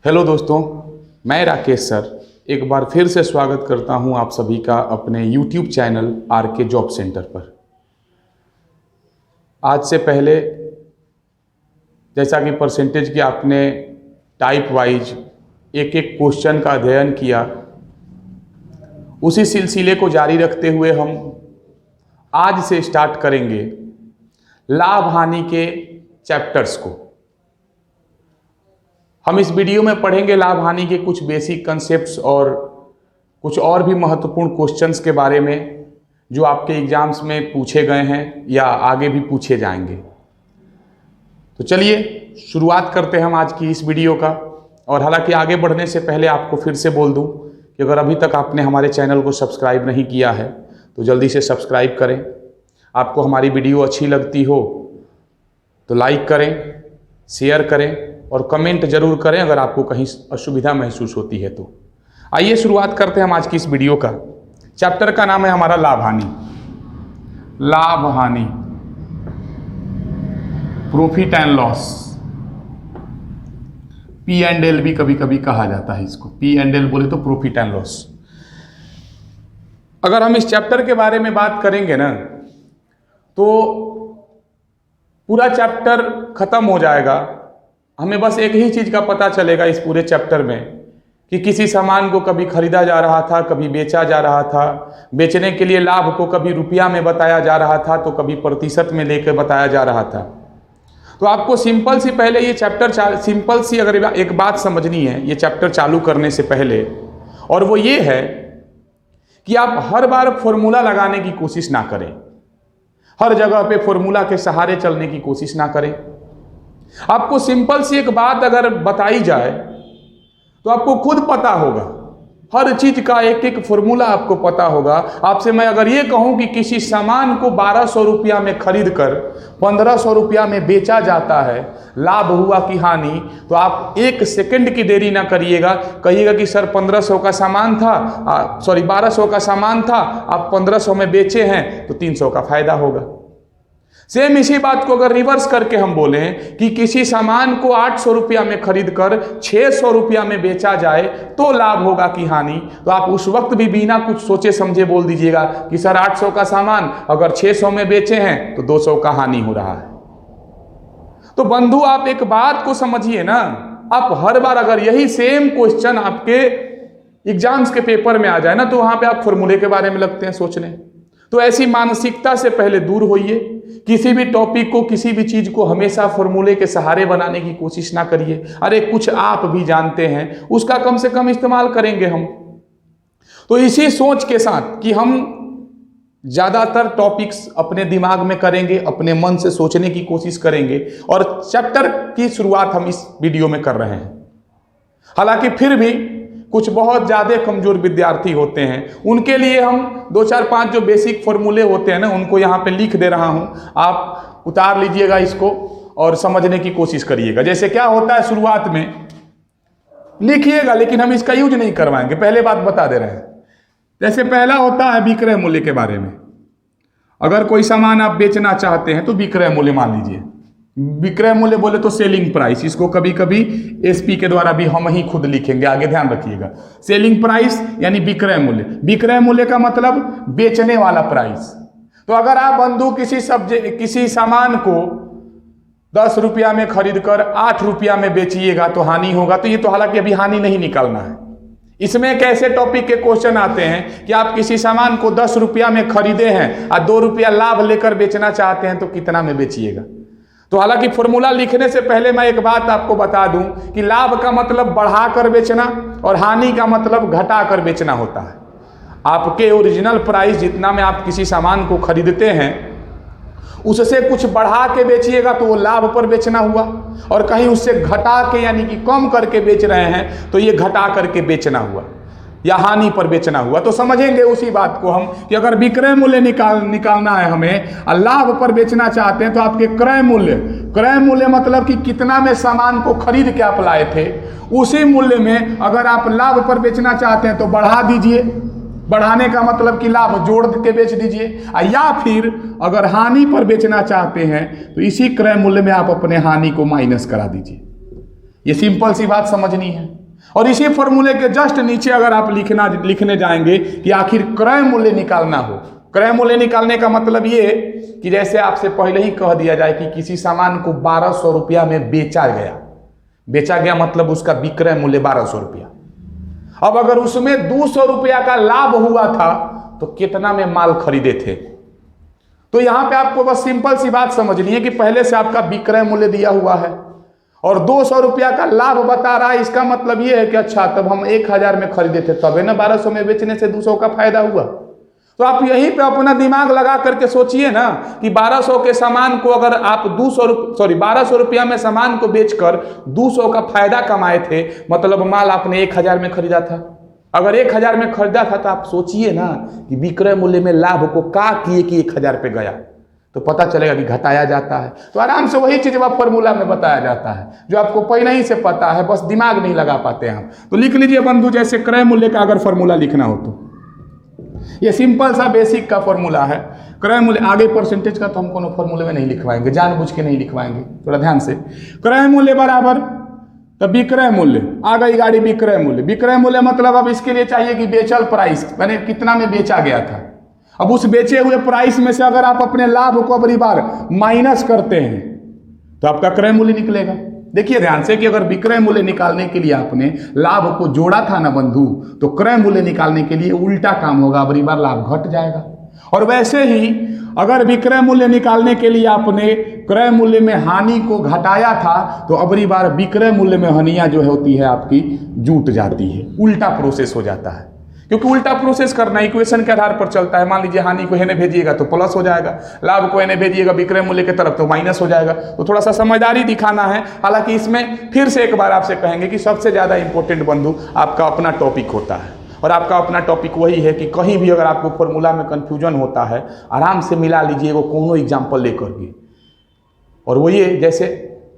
Hello दोस्तों, मैं Rakesh sir एक बार फिर से स्वागत करता हूं आप सभी का अपने YouTube channel RK job centre पर। आज से पहले जैसा कि परसेंटेज की आपने टाइप वाइज एक एक क्वेश्चन का अध्ययन किया, उसी सिलसिले को जारी रखते हुए हम आज से स्टार्ट करेंगे लाभ हानि के चैप्टर्स को। हम इस वीडियो में पढ़ेंगे लाभ हानि के कुछ बेसिक कंसेप्ट्स और कुछ और भी महत्वपूर्ण क्वेश्चंस के बारे में जो आपके एग्जाम्स में पूछे गए हैं या आगे भी पूछे जाएंगे। तो चलिए शुरुआत करते हैं हम आज की इस वीडियो का। और हालांकि आगे बढ़ने से पहले आपको फिर से बोल दूं कि अगर अभी तक आपने हमारे चैनल को सब्सक्राइब नहीं किया है तो जल्दी से सब्सक्राइब करें। आपको हमारी वीडियो अच्छी लगती हो तो लाइक करें, शेयर करें और कमेंट जरूर करें अगर आपको कहीं असुविधा महसूस होती है तो। आइए शुरुआत करते हैं हम आज की इस वीडियो का। चैप्टर का नाम है हमारा लाभ हानि। लाभ हानि, प्रॉफिट एंड लॉस, P&L भी कभी कभी कहा जाता है इसको। P&L बोले तो प्रॉफिट एंड लॉस। अगर हम इस चैप्टर के बारे में बात करेंगे ना तो पूरा चैप्टर खत्म हो जाएगा। हमें बस एक ही चीज का पता चलेगा इस पूरे चैप्टर में कि किसी सामान को कभी खरीदा जा रहा था, कभी बेचा जा रहा था। बेचने के लिए लाभ को कभी रुपया में बताया जा रहा था तो कभी प्रतिशत में लेकर बताया जा रहा था। तो आपको सिंपल सी पहले ये चैप्टर सिंपल सी अगर एक बात समझनी है ये चैप्टर चालू करने से पहले, और वो ये है कि आप हर बार फॉर्मूला लगाने की कोशिश ना करें। हर जगह पे फॉर्मूला के सहारे चलने की कोशिश ना करें। आपको सिंपल सी एक बात अगर बताई जाए तो आपको खुद पता होगा, हर चीज का एक एक फॉर्मूला आपको पता होगा। आपसे मैं अगर ये कहूं कि किसी सामान को 1200 रुपया में खरीद कर 1500 रुपया में बेचा जाता है, लाभ हुआ कि हानि, तो आप एक सेकंड की देरी ना करिएगा, कहिएगा कि सर 1500 का सामान था, 1200 का सामान था, आप 1500 में बेचे हैं तो 300 का फायदा होगा। सेम इसी बात को अगर रिवर्स करके हम बोलें कि किसी सामान को 800 रुपया में खरीद कर 600 रुपया में बेचा जाए तो लाभ होगा कि हानि, तो आप उस वक्त भी बिना कुछ सोचे समझे बोल दीजिएगा कि सर 800 का सामान अगर 600 में बेचे हैं तो 200 का हानि हो रहा है। तो बंधु आप एक बात को समझिए ना, आप हर बार अगर यही सेम क्वेश्चन आपके एग्जाम्स के पेपर में आ जाए ना तो वहां पे आप फॉर्मूले के बारे में लगते हैं सोचने। तो ऐसी मानसिकता से पहले दूर होइए। किसी भी टॉपिक को, किसी भी चीज को हमेशा फॉर्मूले के सहारे बनाने की कोशिश ना करिए। अरे कुछ आप भी जानते हैं उसका कम से कम इस्तेमाल करेंगे हम। तो इसी सोच के साथ कि हम ज्यादातर टॉपिक्स अपने दिमाग में करेंगे, अपने मन से सोचने की कोशिश करेंगे और चैप्टर की शुरुआत हम इस वीडियो में कर रहे हैं। हालांकि फिर भी कुछ बहुत ज़्यादा कमज़ोर विद्यार्थी होते हैं, उनके लिए हम 2 4 5 जो बेसिक फॉर्मूले होते हैं ना उनको यहाँ पे लिख दे रहा हूँ। आप उतार लीजिएगा इसको और समझने की कोशिश करिएगा। जैसे क्या होता है, शुरुआत में लिखिएगा लेकिन हम इसका यूज नहीं करवाएंगे, पहले बात बता दे रहे हैं। जैसे पहला होता है विक्रय मूल्य के बारे में। अगर कोई सामान आप बेचना चाहते हैं तो विक्रय मूल्य मान लीजिए। विक्रय मूल्य बोले तो सेलिंग प्राइस, इसको कभी कभी एसपी के द्वारा भी हम ही खुद लिखेंगे, आगे ध्यान रखिएगा। सेलिंग प्राइस यानी विक्रय मूल्य। विक्रय मूल्य का मतलब बेचने वाला प्राइस। तो अगर आप बंधु किसी सामान को 10 रुपया में खरीद कर 8 रुपया में बेचिएगा तो हानि होगा। तो ये तो हालांकि अभी हानि नहीं निकालना है। इसमें कैसे टॉपिक के क्वेश्चन आते हैं कि आप किसी सामान को 10 रुपया में खरीदे हैं और 2 रुपया लाभ लेकर बेचना चाहते हैं तो कितना में बेचिएगा। तो हालांकि फॉर्मूला लिखने से पहले मैं एक बात आपको बता दूं कि लाभ का मतलब बढ़ाकर बेचना और हानि का मतलब घटाकर बेचना होता है। आपके ओरिजिनल प्राइस जितना में आप किसी सामान को खरीदते हैं उससे कुछ बढ़ा के बेचिएगा तो वो लाभ पर बेचना हुआ, और कहीं उससे घटा के यानी कि कम करके बेच रहे हैं तो ये घटा करके बेचना हुआ या हानि पर बेचना हुआ। तो समझेंगे उसी बात को हम कि अगर विक्रय मूल्य निकालना है हमें और लाभ पर बेचना चाहते हैं तो आपके क्रय मूल्य मतलब कि कितना में सामान को खरीद के आप लाए थे, उसी मूल्य में अगर आप लाभ पर बेचना चाहते हैं तो बढ़ा दीजिए। बढ़ाने का मतलब कि लाभ जोड़ के बेच दीजिए। या फिर अगर हानि पर बेचना चाहते हैं तो इसी क्रय मूल्य में आप अपने हानि को माइनस करा दीजिए। ये सिंपल सी बात समझनी है। और इसी फॉर्मूले के जस्ट नीचे अगर आप लिखने जाएंगे कि आखिर क्रय मूल्य निकालना हो, क्रय मूल्य निकालने का मतलब ये कि जैसे आपसे पहले ही कह दिया जाए कि किसी सामान को 1200 रुपया में बेचा गया मतलब उसका विक्रय मूल्य 1200 रुपया। अब अगर उसमें 200 रुपया का लाभ हुआ था तो कितना में माल खरीदे थे। तो यहां पे आपको बस सिंपल सी बात समझनी है कि पहले से आपका विक्रय मूल्य दिया हुआ है और 200 रुपया का लाभ बता रहा है। इसका मतलब ये है कि अच्छा तब हम 1000 में खरीदे थे, तब है ना 1200 में बेचने से 200 का फायदा हुआ। तो आप यहीं पे अपना दिमाग लगा करके सोचिए ना कि 1200 के सामान को अगर आप 1200 रुपया में सामान को बेचकर 200 का फायदा कमाए थे, मतलब माल आपने 1000 में खरीदा था। अगर 1000 में खरीदा था तो आप सोचिए ना कि विक्रय मूल्य में लाभ को क्या किए कि 1000 पे गया, तो पता चलेगा कि घटाया जाता है। तो आराम से वही चीज वह फॉर्मूला में बताया जाता है जो आपको पहले ही से पता है, बस दिमाग नहीं लगा पाते हैं। तो लिख लीजिए बंधु, जैसे क्रय मूल्य का अगर फॉर्मूला लिखना हो तो ये सिंपल सा बेसिक का फॉर्मूला है। क्रय मूल्य, आगे परसेंटेज का तो हम कोनो फॉर्मूले में नहीं लिखवाएंगे, जानबूझ के नहीं लिखवाएंगे, थोड़ा ध्यान से। क्रय मूल्य बराबर तो विक्रय मूल्य, आ गई गाड़ी विक्रय मूल्य। विक्रय मूल्य मतलब अब इसके लिए चाहिए कि बेचल प्राइस, मैंने कितना में बेचा गया था। अब उस बेचे हुए प्राइस में से अगर आप अपने लाभ को अगली बार माइनस करते हैं तो आपका क्रय मूल्य निकलेगा। देखिए ध्यान से कि अगर विक्रय मूल्य निकालने के लिए आपने लाभ को जोड़ा था ना बंधु, तो क्रय मूल्य निकालने के लिए उल्टा काम होगा, अगली बार लाभ घट जाएगा। और वैसे ही अगर विक्रय मूल्य निकालने के लिए आपने क्रय मूल्य में हानि को घटाया था तो अगली बार विक्रय मूल्य में हानियां जो होती है आपकी जुट जाती है, उल्टा प्रोसेस हो जाता है। क्योंकि उल्टा प्रोसेस करना इक्वेशन के आधार पर चलता है। मान लीजिए हानि को हेने भेजिएगा तो प्लस हो जाएगा, लाभ को हेने भेजिएगा विक्रय मूल्य की तरफ तो माइनस हो जाएगा। तो थोड़ा सा समझदारी दिखाना है। हालांकि इसमें फिर से एक बार आपसे कहेंगे कि सबसे ज़्यादा इंपॉर्टेंट बंधु आपका अपना टॉपिक होता है, और आपका अपना टॉपिक वही है कि कहीं भी अगर आपको फॉर्मूला में कन्फ्यूजन होता है आराम से मिला लीजिए वो कोनो एग्जाम्पल लेकर के। और वो ये जैसे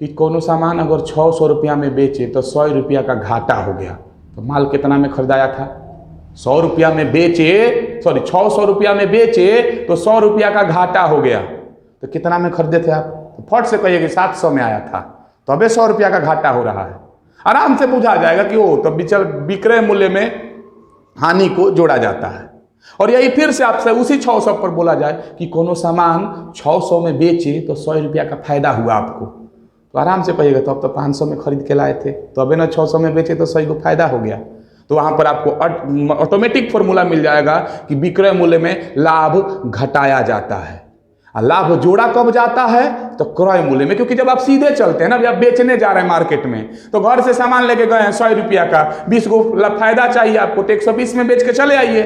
कि कोनो सामान अगर 600 रुपया में बेचे तो 100 रुपया का घाटा हो गया, तो माल कितना में खरीदाया था? 100 रुपया में बेचे, 600 रुपया में बेचे तो 100 रुपया का घाटा हो गया, तो कितना में खरीदे थे आप? तो फट से कहिए कि 700 में आया था, तो अबे 100 रुपया का घाटा हो रहा है। आराम से बुझा जाएगा कि वो तो विक्रय मूल्य में हानि को जोड़ा जाता है। और यही फिर से आपसे उसी 600 पर बोला जाए कि कोनो सामान 600 में बेचे तो 100 रुपया का फायदा हुआ आपको, तो आराम से कहिएगा तो अब तो 500 में खरीद के लाए थे, तो अबे ना 600 में बेचे तो 100 को फायदा हो गया। तो वहां पर आपको ऑटोमेटिक फॉर्मूला मिल जाएगा कि विक्रय मूल्य में लाभ घटाया जाता है, और लाभ जोड़ा कब जाता है? तो क्रय मूल्य में। क्योंकि जब आप सीधे चलते हैं ना, जब आप बेचने जा रहे हैं मार्केट में, तो घर से सामान लेके गए हैं 100 रुपया का, 20 को फायदा चाहिए आपको तो 120 में बेच के चले आइए।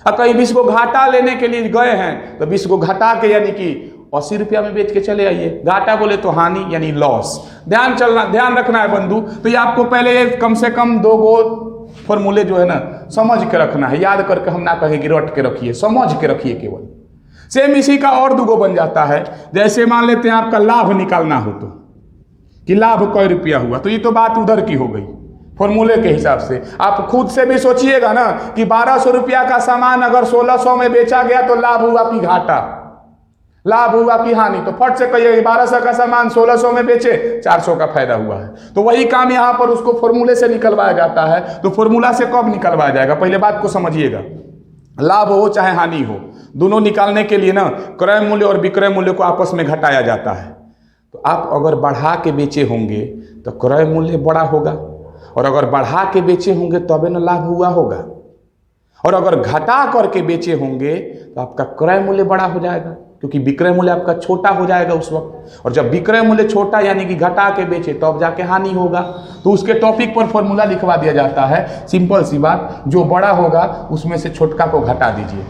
और कहीं 20 को घाटा लेने के लिए गए हैं तो 20 को घटा के यानी कि 80 रुपया में बेच के चले आइए। घाटा बोले तो हानि यानी लॉस। ध्यान रखना है बंधु। तो ये आपको पहले कम से कम 2 गो फॉर्मूले जो है ना समझ के रखना है, याद करके हम ना कहें कि रट के रखिए, समझ के रखिए केवल। सेम इसी का और 2 गो बन जाता है। जैसे मान लेते हैं आपका लाभ निकालना हो तो कि लाभ कै रुपया हुआ, तो ये तो बात उधर की हो गई फॉर्मूले के हिसाब से। आप खुद से भी सोचिएगा ना कि 1200 रुपया का सामान अगर 1600 में बेचा गया तो लाभ हुआ कि घाटा, लाभ हुआ कि हानि? तो फट से कहिए 1200 का सामान 1600 में बेचे, 400 का फायदा हुआ है। तो वही काम यहाँ पर उसको फॉर्मूले से निकलवाया जाता है। तो फॉर्मूला से कब निकलवाया जाएगा? पहले बात को समझिएगा। लाभ हो चाहे हानि हो, दोनों निकालने के लिए ना क्रय मूल्य और विक्रय मूल्य को आपस में घटाया जाता है। तो आप अगर बढ़ा के बेचे होंगे तो क्रय मूल्य बड़ा होगा, और अगर बढ़ा के बेचे होंगे तबे ना लाभ हुआ होगा, और अगर घटा करके बेचे होंगे तो आपका क्रय मूल्य बड़ा हो जाएगा, क्योंकि विक्रय मूल्य आपका छोटा हो जाएगा उस वक्त। और जब विक्रय मूल्य छोटा यानी कि घटा के बेचे तो अब जाके हानि होगा। तो उसके टॉपिक पर फॉर्मूला लिखवा दिया जाता है। सिंपल सी बात, जो बड़ा होगा उसमें से छोटका को घटा दीजिए।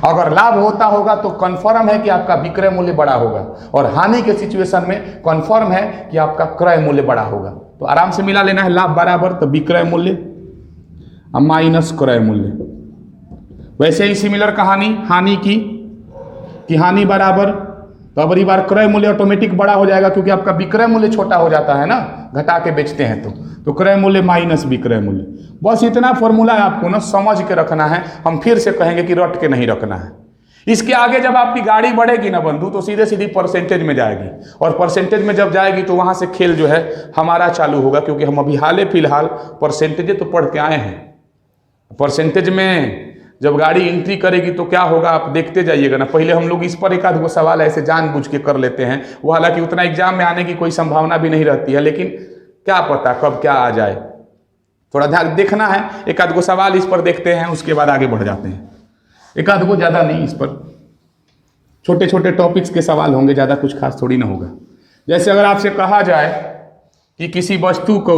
अगर लाभ होता होगा तो कन्फर्म है कि आपका विक्रय मूल्य बड़ा होगा, और हानि के सिचुएशन में कन्फर्म है कि आपका क्रय मूल्य बड़ा होगा। तो आराम से मिला लेना है, लाभ बराबर तो विक्रय मूल्य माइनस क्रय मूल्य। वैसे ही सिमिलर कहानी हानि की, कि हानि बराबर तो अब बार क्रय मूल्य ऑटोमेटिक बड़ा हो जाएगा, क्योंकि आपका विक्रय मूल्य छोटा हो जाता है ना, घटा के बेचते हैं तो क्रय मूल्य माइनस विक्रय मूल्य। बस इतना फॉर्मूला है, आपको ना समझ के रखना है। हम फिर से कहेंगे कि रट के नहीं रखना है। इसके आगे जब आपकी गाड़ी बढ़ेगी ना बंधु तो सीधे सीधी परसेंटेज में जाएगी, और परसेंटेज में जब जाएगी तो वहाँ से खेल जो है हमारा चालू होगा, क्योंकि हम अभी हाल फिलहाल परसेंटेज तो पढ़ के आए हैं। परसेंटेज में जब गाड़ी एंट्री करेगी तो क्या होगा आप देखते जाइएगा ना। पहले हम लोग इस पर एक आध सवाल ऐसे जानबूझ के कर लेते हैं, वो हालांकि उतना एग्जाम में आने की कोई संभावना भी नहीं रहती है, लेकिन क्या पता कब क्या आ जाए, थोड़ा ध्यान देखना है। एक आध सवाल इस पर देखते हैं, उसके बाद आगे बढ़ जाते हैं। एक आध ज़्यादा नहीं, इस पर छोटे छोटे टॉपिक्स के सवाल होंगे, ज़्यादा कुछ खास थोड़ी ना होगा। जैसे अगर आपसे कहा जाए कि किसी वस्तु का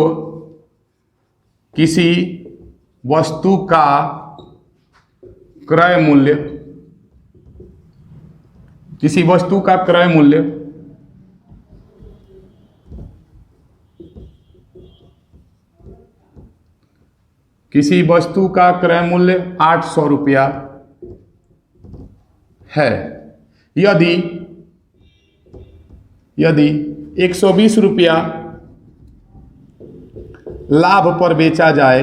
क्रय मूल्य, किसी वस्तु का क्रय मूल्य किसी वस्तु का क्रय मूल्य 800 रुपया है, यदि 120 रुपया लाभ पर बेचा जाए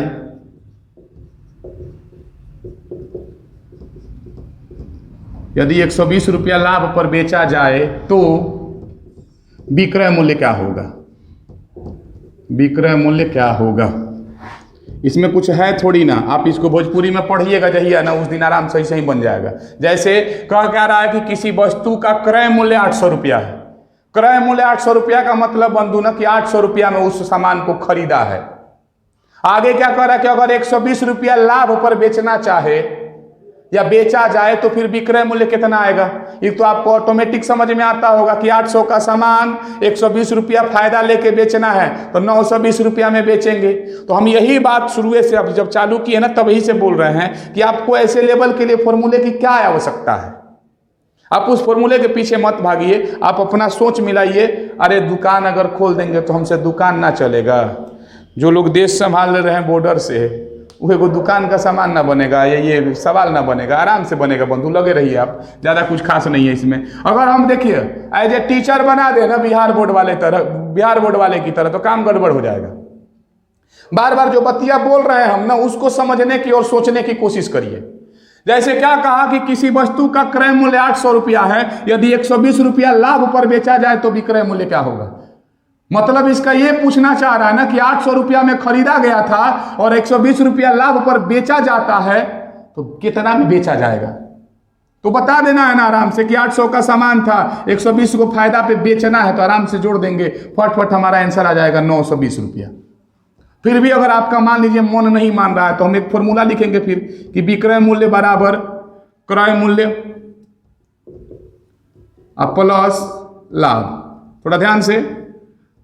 यदि 120 रुपया लाभ पर बेचा जाए तो विक्रय मूल्य क्या होगा? विक्रय मूल्य क्या होगा? इसमें कुछ है थोड़ी ना, आप इसको भोजपुरी में पढ़िएगा जहिया ना, उस दिन आराम से ऐसे ही बन जाएगा। जैसे कह क्या रहा है कि किसी वस्तु का क्रय मूल्य 800 रुपया है। क्रय मूल्य 800 रुपया का मतलब बंधु ना कि 800 रुपया में उस सामान को खरीदा है। आगे क्या कह रहा है कि अगर 120 रुपया लाभ पर बेचना चाहे या बेचा जाए तो फिर विक्रय मूल्य कितना आएगा? ये तो आपको ऑटोमेटिक समझ में आता होगा कि 800 का सामान 120 रुपया फायदा लेके बेचना है तो 920 रुपया में बेचेंगे। तो हम यही बात शुरू से अब जब चालू की है ना तब यही से बोल रहे हैं कि आपको ऐसे लेवल के लिए फॉर्मूले की क्या आवश्यकता है। आप उस फॉर्मूले के पीछे मत भागिए, आप अपना सोच मिलाइए। अरे दुकान अगर खोल देंगे तो हमसे दुकान ना चलेगा। जो लोग देश संभाल रहे हैं बॉर्डर से, वो एगो दुकान का सामान ना बनेगा, ये सवाल ना बनेगा, आराम से बनेगा बंधु, लगे रहिए आप, ज़्यादा कुछ खास नहीं है इसमें। अगर हम देखिए एज ए टीचर बना दे ना बिहार बोर्ड वाले की तरह तो काम गड़बड़ हो जाएगा। बार बार जो बतिया बोल रहे हैं हम ना उसको समझने की और सोचने की कोशिश करिए। जैसे क्या कहा कि किसी वस्तु का क्रय मूल्य 800 रुपया है, यदि 120 रुपया लाभ पर बेचा जाए तो विक्रय मूल्य क्या होगा? मतलब इसका ये पूछना चाह रहा है ना कि 800 रुपया में खरीदा गया था और 120 रुपया लाभ पर बेचा जाता है तो कितना में बेचा जाएगा? तो बता देना है ना आराम से कि 800 का सामान था, 120 को फायदा पे बेचना है, तो आराम से जोड़ देंगे, फटफट हमारा आंसर आ जाएगा 920 रुपया। फिर भी अगर आपका मान लीजिए मन नहीं मान रहा है तो हम एक फॉर्मूला लिखेंगे फिर कि विक्रय मूल्य बराबर क्रय मूल्य प्लस लाभ। थोड़ा ध्यान से,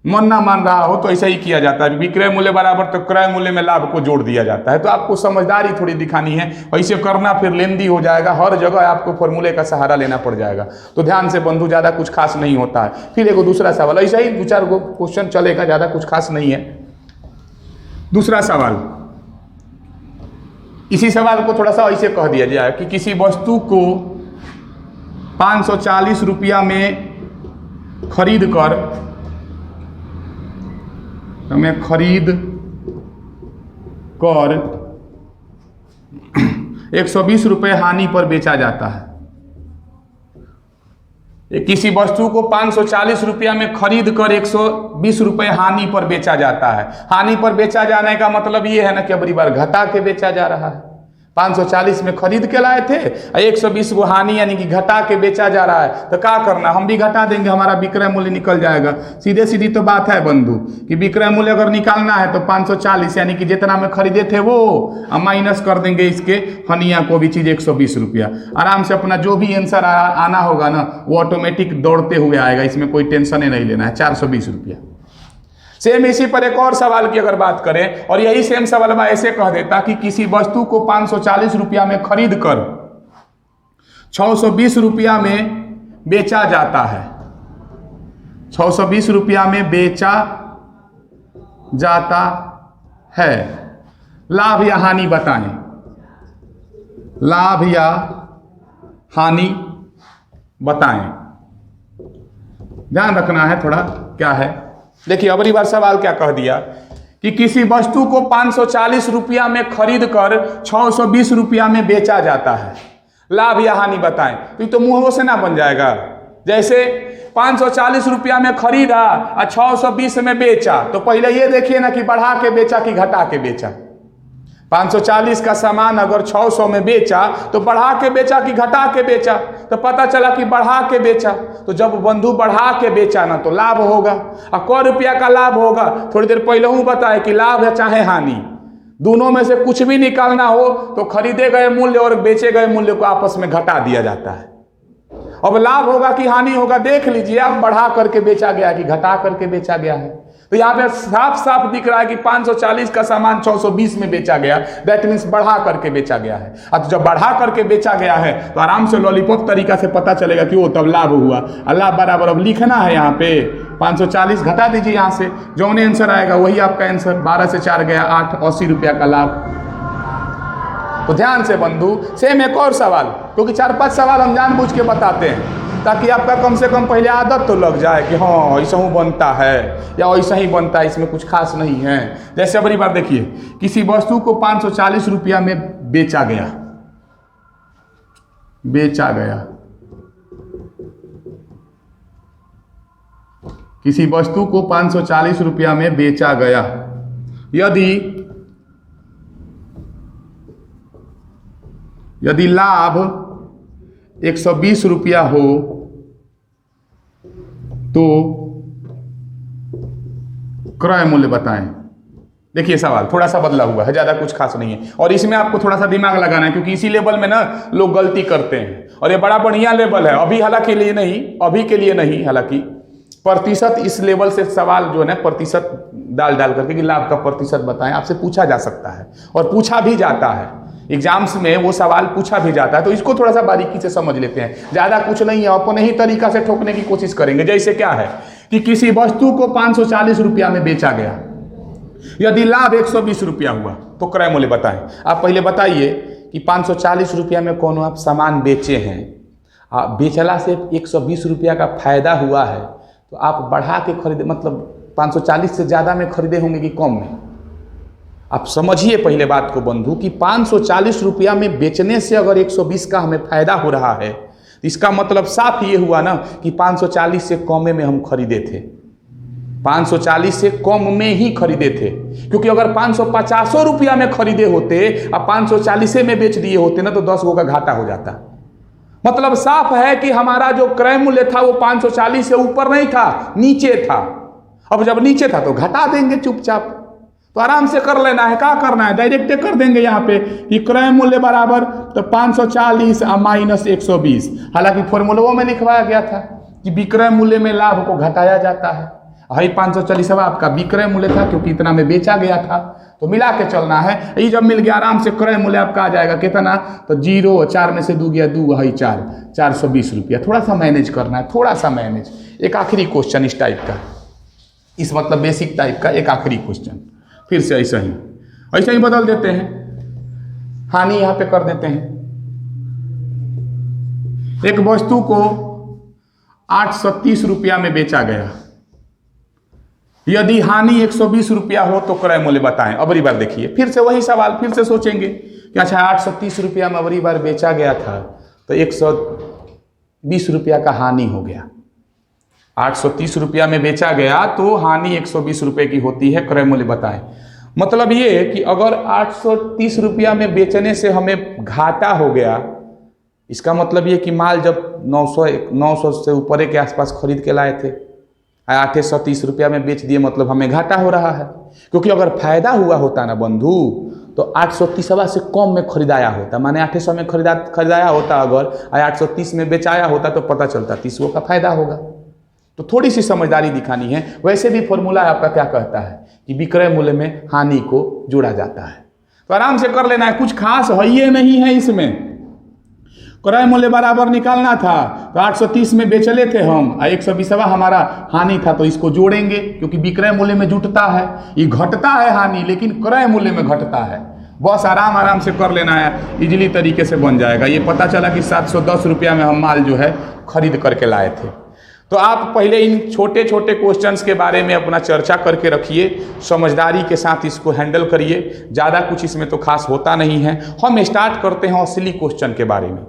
मन ना मान रहा हो तो ऐसा ही किया जाता है। विक्रय मूल्य बराबर तो क्रय मूल्य में लाभ को जोड़ दिया जाता है। तो आपको समझदारी थोड़ी दिखानी है, ऐसे करना फिर लेंदी हो जाएगा, हर जगह आपको फॉर्मूले का सहारा लेना पड़ जाएगा। तो ध्यान से बंधु, ज़्यादा कुछ खास नहीं होता है। फिर एगो दूसरा सवाल, ऐसा ही 2-4 क्वेश्चन चलेगा, ज़्यादा कुछ खास नहीं है। दूसरा सवाल, इसी सवाल को थोड़ा सा ऐसे कह दिया जाए कि किसी वस्तु को 540 रुपया में खरीद कर हमें खरीद कर 120 रुपये हानि पर बेचा जाता है। किसी वस्तु को 540 रुपया में खरीद कर 120 रुपये हानि पर बेचा जाता है। हानि पर बेचा जाने का मतलब ये है ना कि अबरी बार घटा के बेचा जा रहा है। 540 में खरीद के लाए थे, 120 को हानि यानी कि घटा के बेचा जा रहा है। तो क्या करना, हम भी घटा देंगे, हमारा विक्रय मूल्य निकल जाएगा। सीधे सीधी तो बात है बंधु कि विक्रय मूल्य अगर निकालना है तो 540 यानी कि जितना में खरीदे थे वो माइनस कर देंगे इसके हनिया को भी चीज़ 120 रुपया। आराम से अपना जो भी आंसर आना होगा ना वो ऑटोमेटिक दौड़ते हुए आएगा, इसमें कोई टेंशन ही नहीं लेना है। 420 रुपया। सेम इसी पर एक और सवाल की अगर बात करें और यही सेम सवाल मैं ऐसे कह देता कि किसी वस्तु को 540 रुपया में खरीद कर 620 रुपया में बेचा जाता है। 620 रुपया में बेचा जाता है। लाभ या हानि बताएं। लाभ या हानि बताएं। ध्यान रखना है थोड़ा क्या है। देखिए अगली बार सवाल क्या कह दिया कि किसी वस्तु को 540 रुपया में खरीद कर 620 रुपया में बेचा जाता है। लाभ या हानि बताएं, तो ये तो मुंहों से ना बन जाएगा। जैसे 540 रुपया में खरीदा और 620 में बेचा, तो पहले ये देखिए ना कि बढ़ा के बेचा कि घटा के बेचा। 540 का सामान अगर 600 में बेचा तो बढ़ा के बेचा कि घटा के बेचा, तो पता चला कि बढ़ा के बेचा। तो जब बंधु बढ़ा के बेचा ना तो लाभ होगा। और कै रुपया का लाभ होगा, थोड़ी देर पहले हूँ बताए कि लाभ है चाहे हानि, दोनों में से कुछ भी निकालना हो तो खरीदे गए मूल्य और बेचे गए मूल्य को आपस में घटा दिया जाता है। अब लाभ होगा कि हानि होगा, देख लीजिए आप, बढ़ा करके बेचा गया कि घटा करके बेचा गया है। तो यहाँ पे साफ साफ दिख रहा है कि 540 का सामान 620 में बेचा गया, दैट मीन्स बढ़ा करके बेचा गया है। अब जब बढ़ा करके बेचा गया है तो आराम से लॉलीपॉप तरीका से पता चलेगा कि वो तब लाभ हुआ। लाभ बराबर अब लिखना है यहाँ पे 540 घटा दीजिए यहाँ से, जो आंसर आएगा वही आपका आंसर। 12 से 4 गया 8, 80 रुपया का लाभ। तो ध्यान से बंधु, सेम एक और सवाल, क्योंकि 4-5 सवाल हम जानबूझ के बताते हैं ताकि आपका कम से कम पहले आदत तो लग जाए कि हाँ ऐसा ही बनता है या ऐसा ही बनता है, इसमें कुछ खास नहीं है। जैसे अगली बार देखिए, किसी वस्तु को 540 रुपया में बेचा गया, किसी वस्तु को 540 रुपया में बेचा गया। यदि लाभ 120 रुपया हो तो क्रय मूल्य बताएं। देखिए सवाल थोड़ा सा बदला हुआ है, ज़्यादा कुछ खास नहीं है, और इसमें आपको थोड़ा सा दिमाग लगाना है क्योंकि इसी लेवल में ना लोग गलती करते हैं, और ये बड़ा बढ़िया लेवल है। अभी हालांकि लिए नहीं, अभी के लिए नहीं, हालांकि प्रतिशत इस लेवल से सवाल जो है ना प्रतिशत डाल करके कि लाभ का प्रतिशत बताएं, आपसे पूछा जा सकता है और पूछा भी जाता है। एग्जाम्स में वो सवाल पूछा भी जाता है, तो इसको थोड़ा सा बारीकी से समझ लेते हैं। ज़्यादा कुछ नहीं है, अपने ही तरीका से ठोकने की कोशिश करेंगे। जैसे क्या है कि किसी वस्तु को 540 रुपया में बेचा गया, यदि लाभ 120 रुपया हुआ तो क्रय मूल्य बताएं। आप पहले बताइए कि 540 रुपया में कौन आप सामान बेचे हैं, बेचला से 120 रुपया का फायदा हुआ है, तो आप बढ़ा के खरीदे, मतलब 540 से ज़्यादा में खरीदे होंगे कि कम में। आप समझिए पहले बात को बंधु कि 540 रुपया में बेचने से अगर 120 का हमें फायदा हो रहा है, तो इसका मतलब साफ ये हुआ ना कि 540 से कम में हम खरीदे थे, 540 से कम में ही खरीदे थे। क्योंकि अगर 550 रुपया में खरीदे होते और 540 में बेच दिए होते ना, तो 10 गो का घाटा हो जाता। मतलब साफ है कि हमारा जो क्रय मूल्य था वो 540 से ऊपर नहीं था, नीचे था। अब जब नीचे था तो घटा देंगे चुपचाप। तो आराम से कर लेना है, क्या करना है, डायरेक्ट कर देंगे यहाँ पे कि क्रय मूल्य बराबर तो 540 माइनस 120। हालांकि फॉर्मूलों में लिखवाया गया था कि विक्रय मूल्य में लाभ को घटाया जाता है। भाई 540 आपका विक्रय मूल्य था क्योंकि इतना में बेचा गया था, तो मिला के चलना है। ये जब मिल गया आराम से क्रय मूल्य आपका आ जाएगा कितना, तो 0, 4 में से 2 गया 2, है 4, 420 रुपया। थोड़ा सा मैनेज करना है, थोड़ा सा मैनेज। एक आखिरी क्वेश्चन इस टाइप का, इस मतलब बेसिक टाइप का एक आखिरी क्वेश्चन, फिर से ऐसा ही बदल देते हैं, हानि यहाँ पे कर देते हैं। एक वस्तु को 830 रुपया में बेचा गया, यदि हानि 120 रुपया हो तो क्रय मूल्य बताएं। अबरी बार देखिए, फिर से वही सवाल, फिर से सोचेंगे कि अच्छा 830 रुपया में अबरी बार बेचा गया था तो 120 रुपया का हानि हो गया। 830 रुपया में बेचा गया तो हानि 120 रुपये की होती है, क्रय मूल्य बताएं। मतलब ये कि अगर 830 रुपया में बेचने से हमें घाटा हो गया, इसका मतलब ये कि माल जब 900 से ऊपर के आसपास खरीद के लाए थे, 830 रुपया में बेच दिए, मतलब हमें घाटा हो रहा है। क्योंकि अगर फायदा हुआ होता ना बंधु तो 830 से कम में खरीदाया होता, माने 800 में खरीदाया होता, अगर 830 में बेचाया होता तो पता चलता 30 का फायदा होगा। तो थोड़ी सी समझदारी दिखानी है। वैसे भी फॉर्मूला आपका क्या कहता है कि विक्रय मूल्य में हानि को जोड़ा जाता है, तो आराम से कर लेना है, कुछ खास है ये नहीं है इसमें। क्रय मूल्य बराबर निकालना था तो 830 में बेचले थे हम, 120 हमारा हानि था, तो इसको जोड़ेंगे क्योंकि विक्रय मूल्य में जुटता है, ये घटता है हानि लेकिन क्रय मूल्य में घटता है। बस आराम से कर लेना है, इजीली तरीके से बन जाएगा। ये पता चला कि 710 रुपया में हम माल जो है खरीद करके लाए थे। तो आप पहले इन छोटे छोटे क्वेश्चंस के बारे में अपना चर्चा करके रखिए, समझदारी के साथ इसको हैंडल करिए। ज़्यादा कुछ इसमें तो खास होता नहीं है। हम स्टार्ट करते हैं असली क्वेश्चन के बारे में।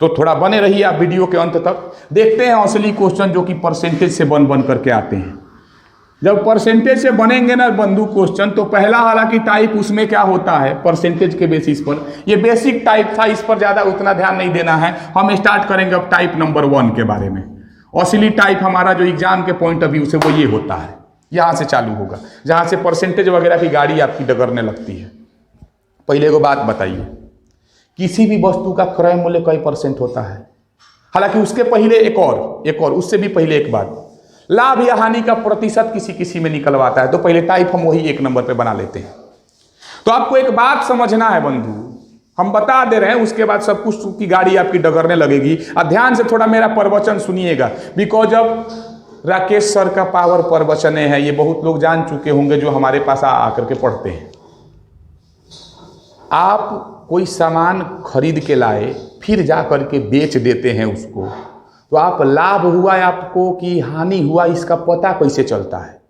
तो थोड़ा बने रहिए आप वीडियो के अंत तक। देखते हैं असली क्वेश्चन जो कि परसेंटेज से बन करके आते हैं। जब परसेंटेज से बनेंगे ना बंधु क्वेश्चन, तो पहला हालांकि टाइप उसमें क्या होता है परसेंटेज के बेसिस पर, ये बेसिक टाइप था, इस पर ज़्यादा उतना ध्यान नहीं देना है। हम स्टार्ट करेंगे अब टाइप नंबर 1 के बारे में। असली टाइप हमारा जो एग्जाम के पॉइंट ऑफ व्यू से वो ये होता है, यहाँ से चालू होगा, जहाँ से परसेंटेज वगैरह की गाड़ी आपकी डगरने लगती है। पहले को बात बताइए, किसी भी वस्तु का क्रय मूल्य कई परसेंट होता है? हालांकि उसके पहले एक और उससे भी पहले एक बात, लाभ या हानि का प्रतिशत किसी किसी में निकलवाता है। तो पहले टाइप हम वही 1 नंबर पे बना लेते हैं। तो आपको एक बात समझना है बंधु, हम बता दे रहे हैं, उसके बाद सब कुछ की गाड़ी आपकी डगरने लगेगी। और ध्यान से थोड़ा मेरा प्रवचन सुनिएगा, बिकॉज अब राकेश सर का पावर प्रवचन है, ये बहुत लोग जान चुके होंगे जो हमारे पास आकर के पढ़ते हैं। आप कोई सामान खरीद के लाए, फिर जा करके बेच देते हैं उसको, तो आप लाभ हुआ आपको कि हानि हुआ, इसका पता कैसे चलता है?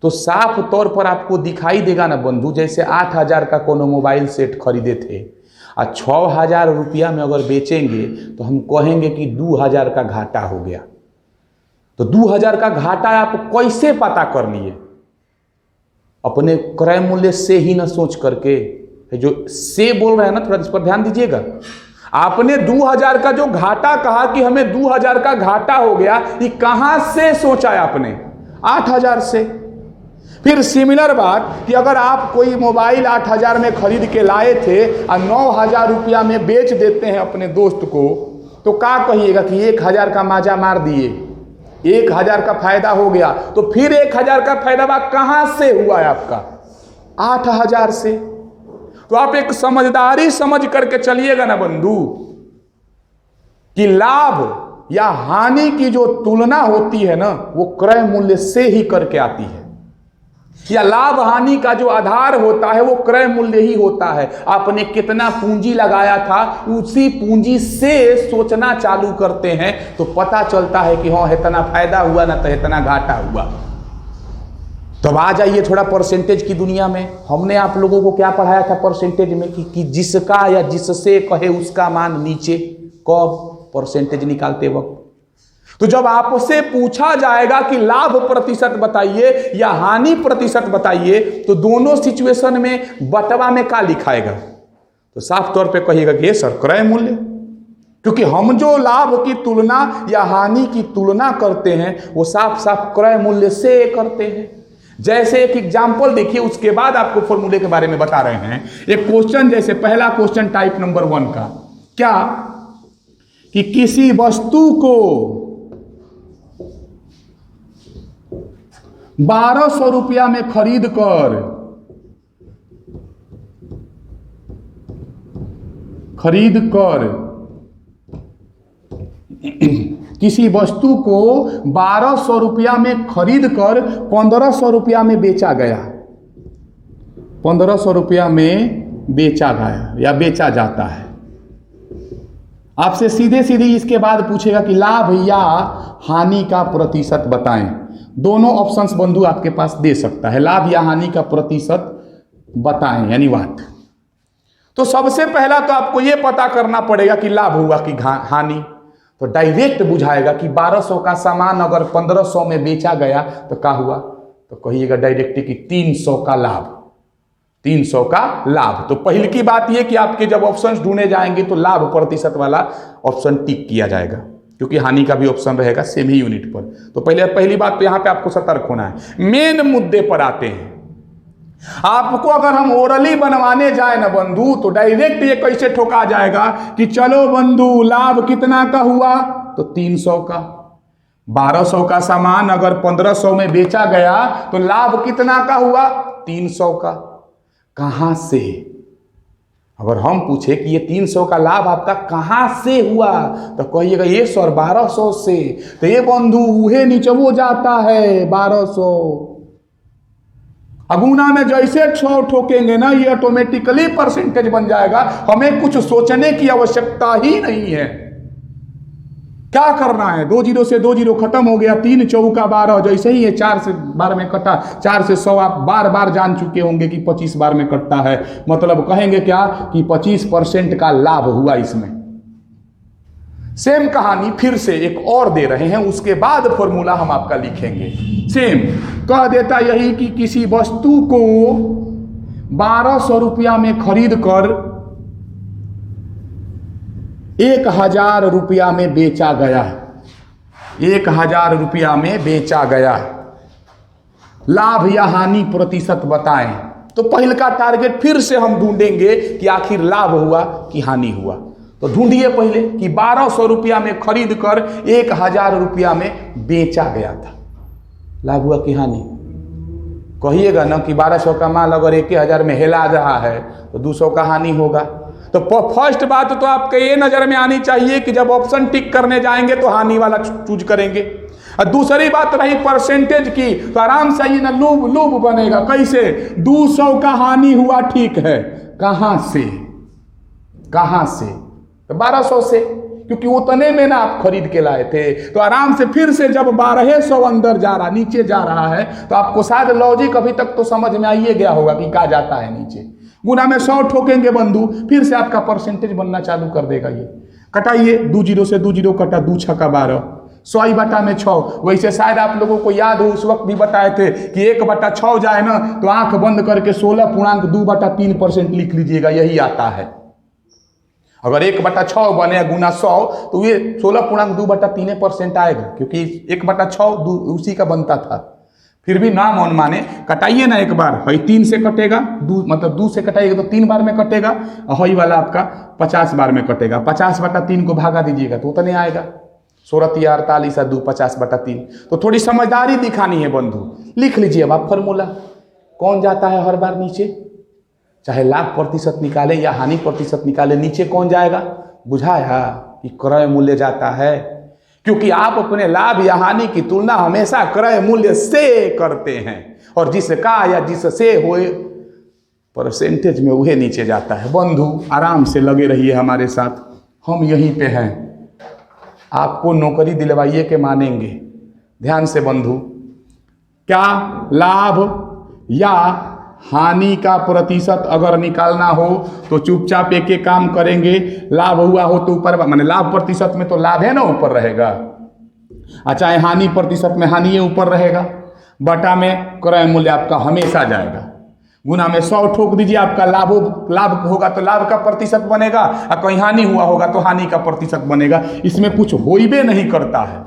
तो साफ तौर पर आपको दिखाई देगा ना बंधु, जैसे 8,000 का कोनो मोबाइल सेट खरीदे थे और 6,000 रुपया में अगर बेचेंगे तो हम कहेंगे कि 2,000 का घाटा हो गया। तो 2,000 का घाटा आप कैसे पता कर लिए? अपने क्रय मूल्य से ही ना सोच करके, जो से बोल रहे हैं ना, थोड़ा इस पर ध्यान दीजिएगा। आपने 2,000 का जो घाटा कहा कि हमें 2,000 का घाटा हो गया, ये कहां से सोचा है आपने? 8,000 से। फिर सिमिलर बात कि अगर आप कोई मोबाइल 8,000 में खरीद के लाए थे और 9,000 रुपया में बेच देते हैं अपने दोस्त को, तो क्या कहिएगा कि 1,000 का माजा मार दिए, 1,000 का फायदा हो गया। तो फिर 1,000 का फायदा कहां से हुआ है आपका? 8,000 से। तो आप एक समझदारी समझ करके चलिएगा ना बंधु, कि लाभ या हानि की जो तुलना होती है ना, वो क्रय मूल्य से ही करके आती है, या लाभ हानि का जो आधार होता है वो क्रय मूल्य ही होता है। आपने कितना पूंजी लगाया था, उसी पूंजी से सोचना चालू करते हैं तो पता चलता है कि हाँ इतना फायदा हुआ ना तो इतना घाटा हुआ। तो अब आ जाइए थोड़ा परसेंटेज की दुनिया में। हमने आप लोगों को क्या पढ़ाया था परसेंटेज में कि जिसका या जिससे कहे उसका मान नीचे, कब? परसेंटेज निकालते वक्त। तो जब आपसे पूछा जाएगा कि लाभ प्रतिशत बताइए या हानि प्रतिशत बताइए, तो दोनों सिचुएशन में बटवा में क्या लिखाएगा? तो साफ तौर पे कहिएगा कि ये सर क्रय मूल्य, क्योंकि हम जो लाभ की तुलना या हानि की तुलना करते हैं वो साफ साफ क्रय मूल्य से करते हैं। जैसे एक एग्जाम्पल देखिए, उसके बाद आपको फॉर्मूले के बारे में बता रहे हैं। एक क्वेश्चन, जैसे पहला क्वेश्चन टाइप नंबर 1 का, क्या कि किसी वस्तु को 1,200 रुपया में खरीद कर किसी वस्तु को 1,200 रुपया में खरीद कर 1,500 रुपया में बेचा गया, 1,500 रुपया में बेचा गया या बेचा जाता है। आपसे सीधे सीधे इसके बाद पूछेगा कि लाभ या हानि का प्रतिशत बताएं। दोनों ऑप्शंस बंधु आपके पास दे सकता है, लाभ या हानि का प्रतिशत बताएं, यानी वाट। तो सबसे पहला तो आपको यह पता करना पड़ेगा कि लाभ हुआ कि हानि। तो डायरेक्ट बुझाएगा कि 1,200 का सामान अगर 1,500 में बेचा गया तो क्या हुआ? तो कहिएगा डायरेक्ट कि 300 का लाभ, 300 का लाभ। तो पहली की बात यह कि आपके जब ऑप्शंस ढूंढे जाएंगे तो लाभ प्रतिशत वाला ऑप्शन टिक किया जाएगा, क्योंकि हानि का भी ऑप्शन रहेगा सेम ही यूनिट पर। तो पहली बात तो यहां पे आपको सतर्क होना है। मेन मुद्दे पर आते हैं। आपको अगर हम ओरली बनवाने जाए ना बंधु, तो डायरेक्ट ये कैसे ठोका जाएगा कि चलो बंधु लाभ कितना का हुआ? तो 300 का। 1,200 का सामान अगर 1,500 में बेचा गया तो लाभ कितना का हुआ? 300 का। कहां से? अगर हम पूछे कि ये 300 का लाभ आपका कहां से हुआ, तो कहिएगा ये सर 1,200 से। तो ये बंधु उहे नीचवो जाता है 1,200। अगुना में जैसे ठोकेंगे ना, ये ऑटोमेटिकली परसेंटेज बन जाएगा। हमें कुछ सोचने की आवश्यकता ही नहीं है। क्या करना है? 2 जीरो से 2 जीरो खत्म हो गया, 3 चौका 12। जैसे ही ये 4 से 12 में कटा, 4 से 100 आप बार बार जान चुके होंगे कि 25 बार में कटता है। मतलब कहेंगे क्या कि 25% का लाभ हुआ इसमें। सेम कहानी फिर से एक और दे रहे हैं, उसके बाद फॉर्मूला हम आपका लिखेंगे। सेम कह देता यही कि किसी वस्तु को 1200 रुपया में खरीद कर 1000 रुपया में बेचा गया। 1000 रुपया में बेचा गया, लाभ या हानि प्रतिशत बताएं। तो पहले का टारगेट फिर से हम ढूंढेंगे कि आखिर लाभ हुआ कि हानि हुआ। तो ढूंढिए पहले कि 1200 रुपया में खरीद कर 1000 रुपया में बेचा गया था, लाभ हुआ कि हानि? कहिएगा ना कि 1200 का माल अगर 1000 में हेला रहा है तो 200 का हानि होगा। तो फर्स्ट बात तो आपके ये नजर में आनी चाहिए कि जब ऑप्शन टिक करने जाएंगे तो हानि वाला चूज करेंगे। और दूसरी बात रही परसेंटेज की, तो आराम से ये ना लूप बनेगा। कैसे? 200 का हानि हुआ, ठीक है, कहां से? तो 1200 से, क्योंकि उतने में ना आप खरीद के लाए थे। तो आराम से फिर से जब 1200 अंदर जा रहा, नीचे जा रहा है, तो आपको शायद लॉजिक अभी तक तो समझ में आइए गया होगा कि कहा जाता है नीचे। गुना में 100 ठोकेंगे बंधु, फिर से आपका परसेंटेज बनना चालू कर देगा। ये कटाइए, 2 0 से 2 0 कटा, 2 6 का 12, 100 बटा में 6। वैसे शायद आप लोगों को याद हो, उस वक्त भी बताए थे कि 1/6 जाए ना तो आंख बंद करके 16.2/3% लिख लीजिएगा, यही आता है। अगर 1/6 बने गुना 100 तो ये 16.2/3% आएगा, क्योंकि 1/6 उसी का बनता था। फिर भी ना मन माने, कटाइए ना एक बार, हई 3 से कटेगा, मतलब 2 से कटाइएगा तो 3 बार में कटेगा, और हई वाला आपका 50 बार में कटेगा। 50/3 को भागा दीजिएगा तो उतने आएगा, 16 या 48 2 50/3। तो थोड़ी समझदारी दिखानी है बंधु। लिख लीजिए अब आप फॉर्मूला। कौन जाता है हर बार नीचे? चाहे लाभ प्रतिशत निकाले या हानि प्रतिशत निकाले, नीचे कौन जाएगा? बुझाया कि क्रय मूल्य जाता है, क्योंकि आप अपने लाभ या हानि की तुलना हमेशा क्रय मूल्य से करते हैं, और जिसका या जिससे होए परसेंटेज में वह नीचे जाता है। बंधु आराम से लगे रहिए हमारे साथ, हम यहीं पे हैं। आपको नौकरी दिलवाइए के मानेंगे। ध्यान से बंधु, क्या लाभ या हानि का प्रतिशत अगर निकालना हो तो चुपचाप एक काम करेंगे। लाभ हुआ हो तो ऊपर, माने लाभ प्रतिशत में तो लाभ है ना ऊपर रहेगा, चाहे हानि प्रतिशत में हानि ऊपर रहेगा, बटा में क्रय मूल्य आपका हमेशा जाएगा। गुना में 100 ठोक दीजिए, आपका लाभ होगा तो लाभ का प्रतिशत बनेगा, और कहीं हानि हुआ होगा तो हानि का प्रतिशत बनेगा। इसमें कुछ होइबे नहीं करता है।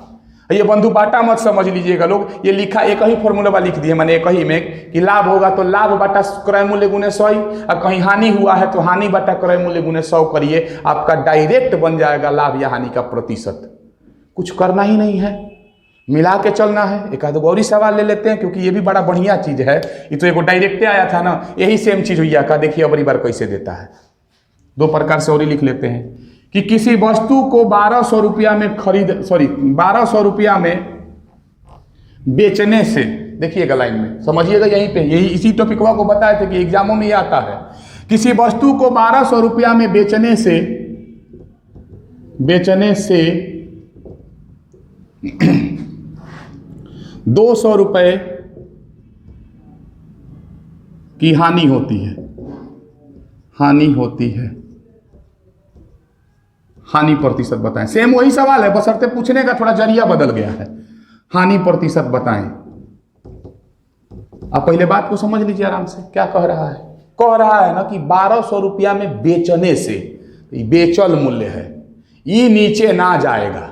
ये बंधु बाटा मत समझ लीजिएगा लोग, ये लिखा एक ही फॉर्मूला लिख दिए मैंने एक ही में कि लाभ होगा तो लाभ बटा क्रय मूल्य गुने 100, और कहीं हानि हुआ है तो हानि बटा क्रय मूल्य गुने 100 करिए, आपका डायरेक्ट बन जाएगा लाभ या हानि का प्रतिशत। कुछ करना ही नहीं है, मिला के चलना है। एक आध गौरी सवाल ले लेते हैं, क्योंकि ये भी बड़ा बढ़िया चीज है। ये तो एक डायरेक्ट आया था ना, यही सेम चीज हुई का, देखिए अबरी बार कैसे देता है। 2 प्रकार से और लिख लेते हैं कि किसी वस्तु को 1200 रुपया में 1200 रुपया में बेचने से, देखिएगा लाइन में, समझिएगा यहीं पे, यही इसी टॉपिकवा को बताए थे कि एग्जामों में ये आता है। किसी वस्तु को 1200 रुपया में बेचने से 200 रुपये की हानि होती है। हानि प्रतिशत बताएं। सेम वही सवाल है, बशर्ते पूछने का थोड़ा जरिया बदल गया है। हानि प्रतिशत बताएं। आप पहले बात को समझ लीजिए आराम से, क्या कह रहा है? कह रहा है ना कि 1200 रुपया में बेचने से, बेचल मूल्य है, ये नीचे ना जाएगा।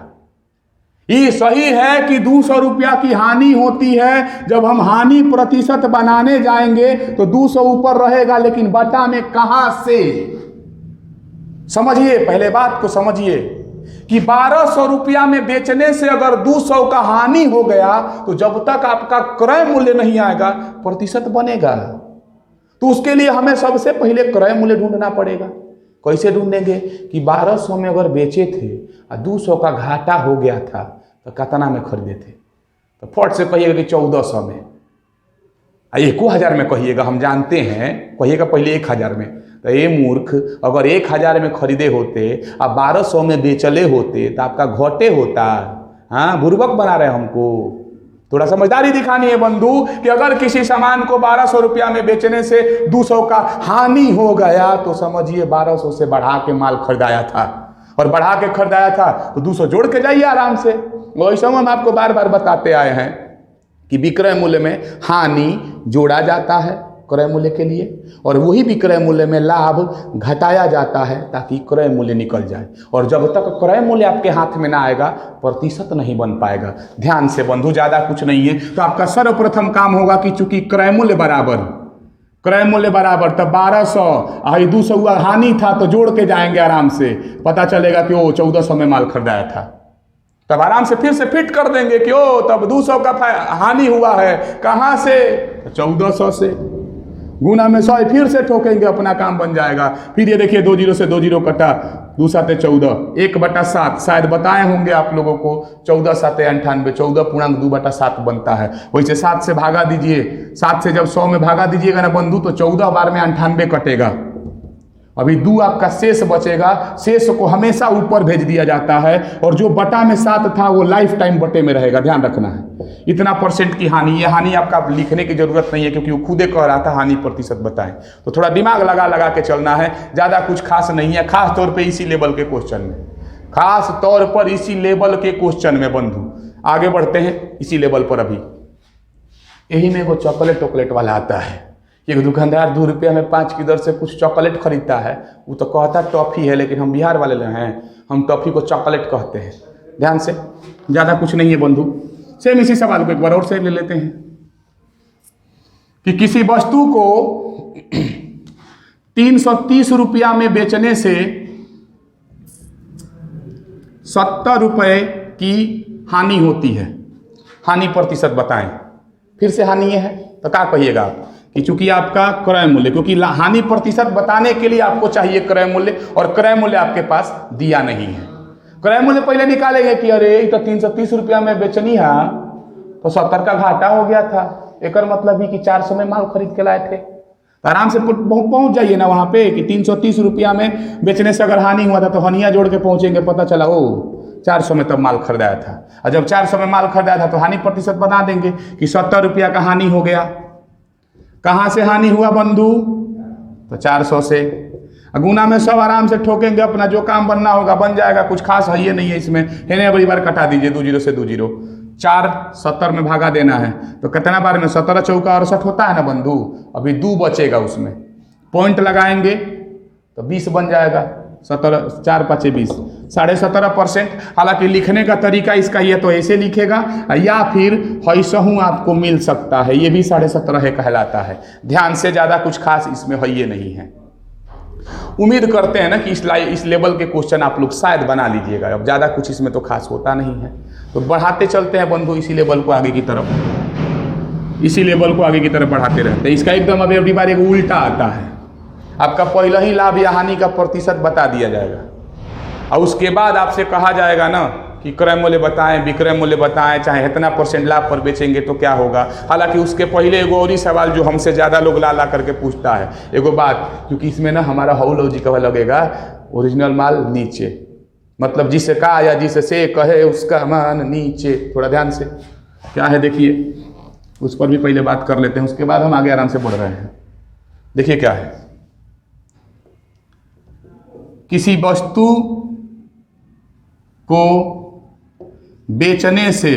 ये सही है कि 200 रुपया की हानि होती है। जब हम हानि प्रतिशत बनाने जाएंगे तो 200 ऊपर रहेगा, लेकिन बटा में कहां से? समझिए, पहले बात को समझिए कि 1200 रुपया में बेचने से अगर 200 का हानि हो गया तो जब तक आपका क्रय मूल्य नहीं आएगा प्रतिशत बनेगा। तो उसके लिए हमें सबसे पहले क्रय मूल्य ढूंढना पड़ेगा। कैसे ढूंढेंगे कि 1200 में अगर बेचे थे और 200 का घाटा हो गया था तो कितना में खरीदे थे? तो फट से कहिएगा कि 1400 में, 1000 में कहिएगा, हम जानते हैं, कहिएगा पहले 1000 में। तो ये मूर्ख, अगर 1000 में खरीदे होते और 1200 में बेचले होते तो आपका घाटे होता। हाँ, बुर्बक बना रहे हमको। थोड़ा समझदारी दिखानी है बंधु कि अगर किसी सामान को 1200 रुपया में बेचने से 200 का हानि हो गया तो समझिए 1200 से बढ़ा के माल खरीदाया था, और बढ़ा के खरीदाया था तो 200 जोड़ के जाइए आराम से। वैसे हम आपको बार बार बताते आए हैं कि विक्रय मूल्य में हानि जोड़ा जाता है क्रय मूल्य के लिए, और वही विक्रय मूल्य में लाभ घटाया जाता है ताकि क्रय मूल्य निकल जाए। और जब तक क्रय मूल्य आपके हाथ में ना आएगा प्रतिशत नहीं बन पाएगा। ध्यान से बंधु, ज़्यादा कुछ नहीं है। तो आपका सर्वप्रथम काम होगा कि चूंकि क्रय मूल्य बराबर तब 1200 और 200 हुआ हानि था तो जोड़ के जाएंगे आराम से, पता चलेगा कि वो 1400 में माल खरीदाया था। तब आराम से फिर से फिट कर देंगे कि ओ तब 200 का हानि हुआ है, कहाँ से? 1400 से। गुना में 100 फिर से ठोकेंगे, अपना काम बन जाएगा। फिर ये देखिए 2 जीरो से 2 जीरो कटा, 2 साते 14, 1/7 शायद बताए होंगे आप लोगों को, 14 साते 98, 14.2/7 बनता है। वैसे 7 से भागा दीजिए, 7 से जब 100 में भागा दीजिएगा ना बंधु तो 14 बार में 98 कटेगा। अभी 2 आपका शेष बचेगा। शेष को हमेशा ऊपर भेज दिया जाता है, और जो बटा में 7 था वो लाइफ टाइम बटे में रहेगा। ध्यान रखना है। इतना % की हानि, ये हानि आपका लिखने की जरूरत नहीं है क्योंकि वो खुदे कह रहा था हानि प्रतिशत बताएं। तो थोड़ा दिमाग लगा के चलना है, ज़्यादा कुछ खास नहीं है। खास तौर पे इसी लेवल के क्वेश्चन में, खास तौर पर इसी लेवल के क्वेश्चन में बंधु आगे बढ़ते हैं। इसी लेवल पर अभी यही में वो चॉकलेट वाला आता है। एक दुकानदार 2 रुपये में 5 की दर से कुछ चॉकलेट खरीदता है। वो तो कहता टॉफ़ी है, लेकिन हम बिहार वाले हैं, हम टॉफ़ी को चॉकलेट कहते हैं। ध्यान से, ज़्यादा कुछ नहीं है बंधु। सेम इसी सवाल को एक बार और से ले लेते हैं कि किसी वस्तु को 330 रुपया में बेचने से 70 रुपये की हानि होती है। हानि प्रतिशत बताएं। फिर से हानि है तो क्या कहिएगा आप कि चूंकि आपका क्रय मूल्य, क्योंकि हानि प्रतिशत बताने के लिए आपको चाहिए क्रय मूल्य, और क्रय मूल्य आपके पास दिया नहीं है। क्रय मूल्य पहले निकालेंगे कि अरे तो 330 रुपया में बेचनी है तो 70 का घाटा हो गया था। एक मतलब ही कि 400 में माल खरीद के लाए थे। तो आराम से पहुंच जाइए ना वहाँ पे कि 330 रुपया में बेचने से अगर हानि हुआ था तो हानिया जोड़ के पहुंचेंगे, पता चला ओ 400 में तब माल खरीदाया था। और जब 400 में माल खरीदाया था तो हानि प्रतिशत बता देंगे कि 70 रुपया का हानि हो गया। कहाँ से हानि हुआ बंधु? तो 400 से। गुना में 100 आराम से ठोकेंगे, अपना जो काम बनना होगा बन जाएगा। कुछ खास है ये नहीं है इसमें। है बड़ी बार कटा दीजिए 2 जीरो से 2 जीरो, 4 70 में भागा देना है तो कितना बार में 17 चौका 68 होता है ना बंधु। अभी 2 बचेगा, उसमें पॉइंट लगाएंगे तो 20 बन जाएगा। 17 4 5 20, 17.5%। हालांकि लिखने का तरीका इसका ये तो ऐसे लिखेगा, या फिर ऐसहूँ आपको मिल सकता है, ये भी 17.5 कहलाता है। ध्यान से, ज़्यादा कुछ खास इसमें है ये नहीं है। उम्मीद करते हैं ना कि इस लेवल के क्वेश्चन आप लोग शायद बना लीजिएगा। अब ज़्यादा कुछ इसमें तो खास होता नहीं है। तो बढ़ाते चलते हैं बंधु इसी लेवल को आगे की तरफ, इसी लेवल को आगे की तरफ बढ़ाते रहते हैं। इसका एकदम अब अगली बार एक उल्टा आता है। आपका पहला ही लाभ या हानि का प्रतिशत बता दिया जाएगा, और उसके बाद आपसे कहा जाएगा ना कि क्रय मूल्य बताएं, विक्रय मूल्य बताएं, चाहे इतना % लाभ पर बेचेंगे तो क्या होगा। हालांकि उसके पहले एगो और ही सवाल जो हमसे ज़्यादा लोग ला करके पूछता है, एगो बात, क्योंकि इसमें ना हमारा हाउ लॉजिक लगेगा, ओरिजिनल माल नीचे, मतलब जिसका या जिससे कहे उसका मान नीचे। थोड़ा ध्यान से क्या है देखिए, उस पर भी पहले बात कर लेते हैं, उसके बाद हम आगे आराम से बढ़ रहे हैं। देखिए क्या है, किसी वस्तु को बेचने से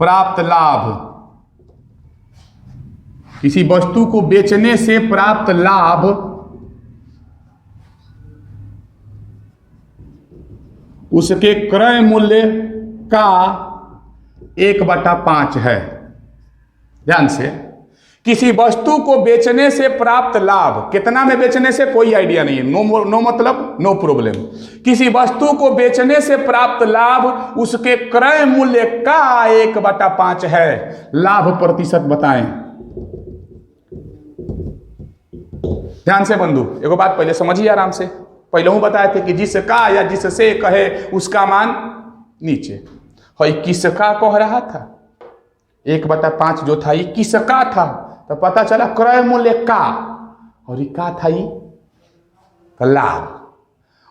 प्राप्त लाभ, किसी वस्तु को बेचने से प्राप्त लाभ उसके क्रय मूल्य का 1/5 है। ध्यान से, किसी वस्तु को बेचने से प्राप्त लाभ, कितना में बेचने से कोई आइडिया नहीं है, नो मतलब नो प्रॉब्लम। किसी वस्तु को बेचने से प्राप्त लाभ उसके क्रय मूल्य का 1/5 है। लाभ प्रतिशत बताएं। ध्यान से बंधु, एगो बात पहले समझिए आराम से। पहले हूं बताए थे कि जिसका या जिससे कहे उसका मान नीचे, है किसका कह रहा था, 1/5 जो था ये किसका था, तो पता चला क्रय मूल्य का, और ये का था ये लाभ।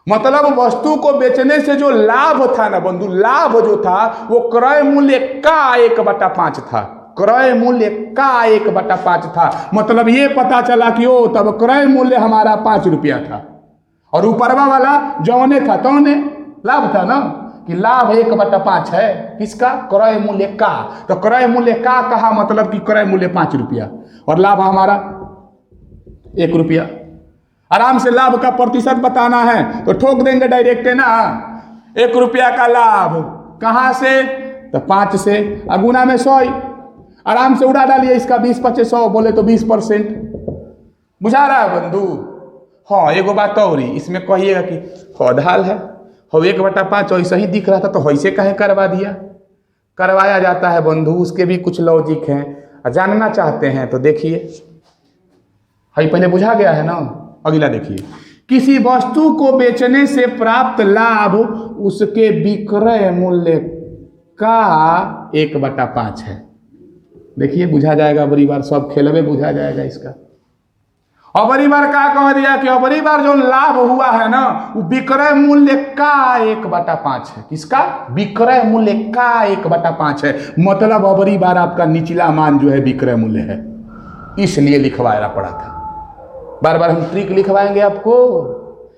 मतलब वस्तु को बेचने से जो लाभ था ना बंधु, लाभ जो था वो क्रय मूल्य का 1/5 था। क्रय मूल्य का 1/5 था। मतलब ये पता चला कि ओ तब क्रय मूल्य हमारा 5 रुपया था, और ऊपरवा वाला जौने था तौने लाभ था ना, कि लाभ 1/5 है किसका, क्रय मूल्य का। तो क्रय मूल्य का कहा मतलब कि क्रय मूल्य 5 रुपया और लाभ हमारा 1 रुपया। आराम से लाभ का प्रतिशत बताना है तो ठोक देंगे डायरेक्ट है ना, 1 रुपया का लाभ कहां से, तो 5 से, गुना में 100, आराम से उड़ा डालिए इसका 20 25 100 बोले तो 20%। बुझा रहा है बंधु। हाँ एगो बात और ही इसमें कहिएगा कि हौधाल है हो 1/5 ऐसा ही दिख रहा था तो वैसे काहे करवा दिया, करवाया जाता है बंधु, उसके भी कुछ लॉजिक हैं, जानना चाहते हैं तो देखिए। हाई पहले बुझा गया है ना, अगला देखिए, किसी वस्तु को बेचने से प्राप्त लाभ उसके विक्रय मूल्य का 1/5 है। देखिए बुझा जाएगा, बड़ी बार सब खेल में बुझा जाएगा इसका। और बड़ी बार क्या कह दिया कि बड़ी बार जो लाभ हुआ है ना वो विक्रय मूल्य का 1/5 है। किसका, विक्रय मूल्य का 1/5 है। मतलब बड़ी बार आपका निचला मान जो है विक्रय मूल्य है, इसलिए लिखवाया पड़ा था। बार बार हम ट्रिक लिखवाएंगे आपको,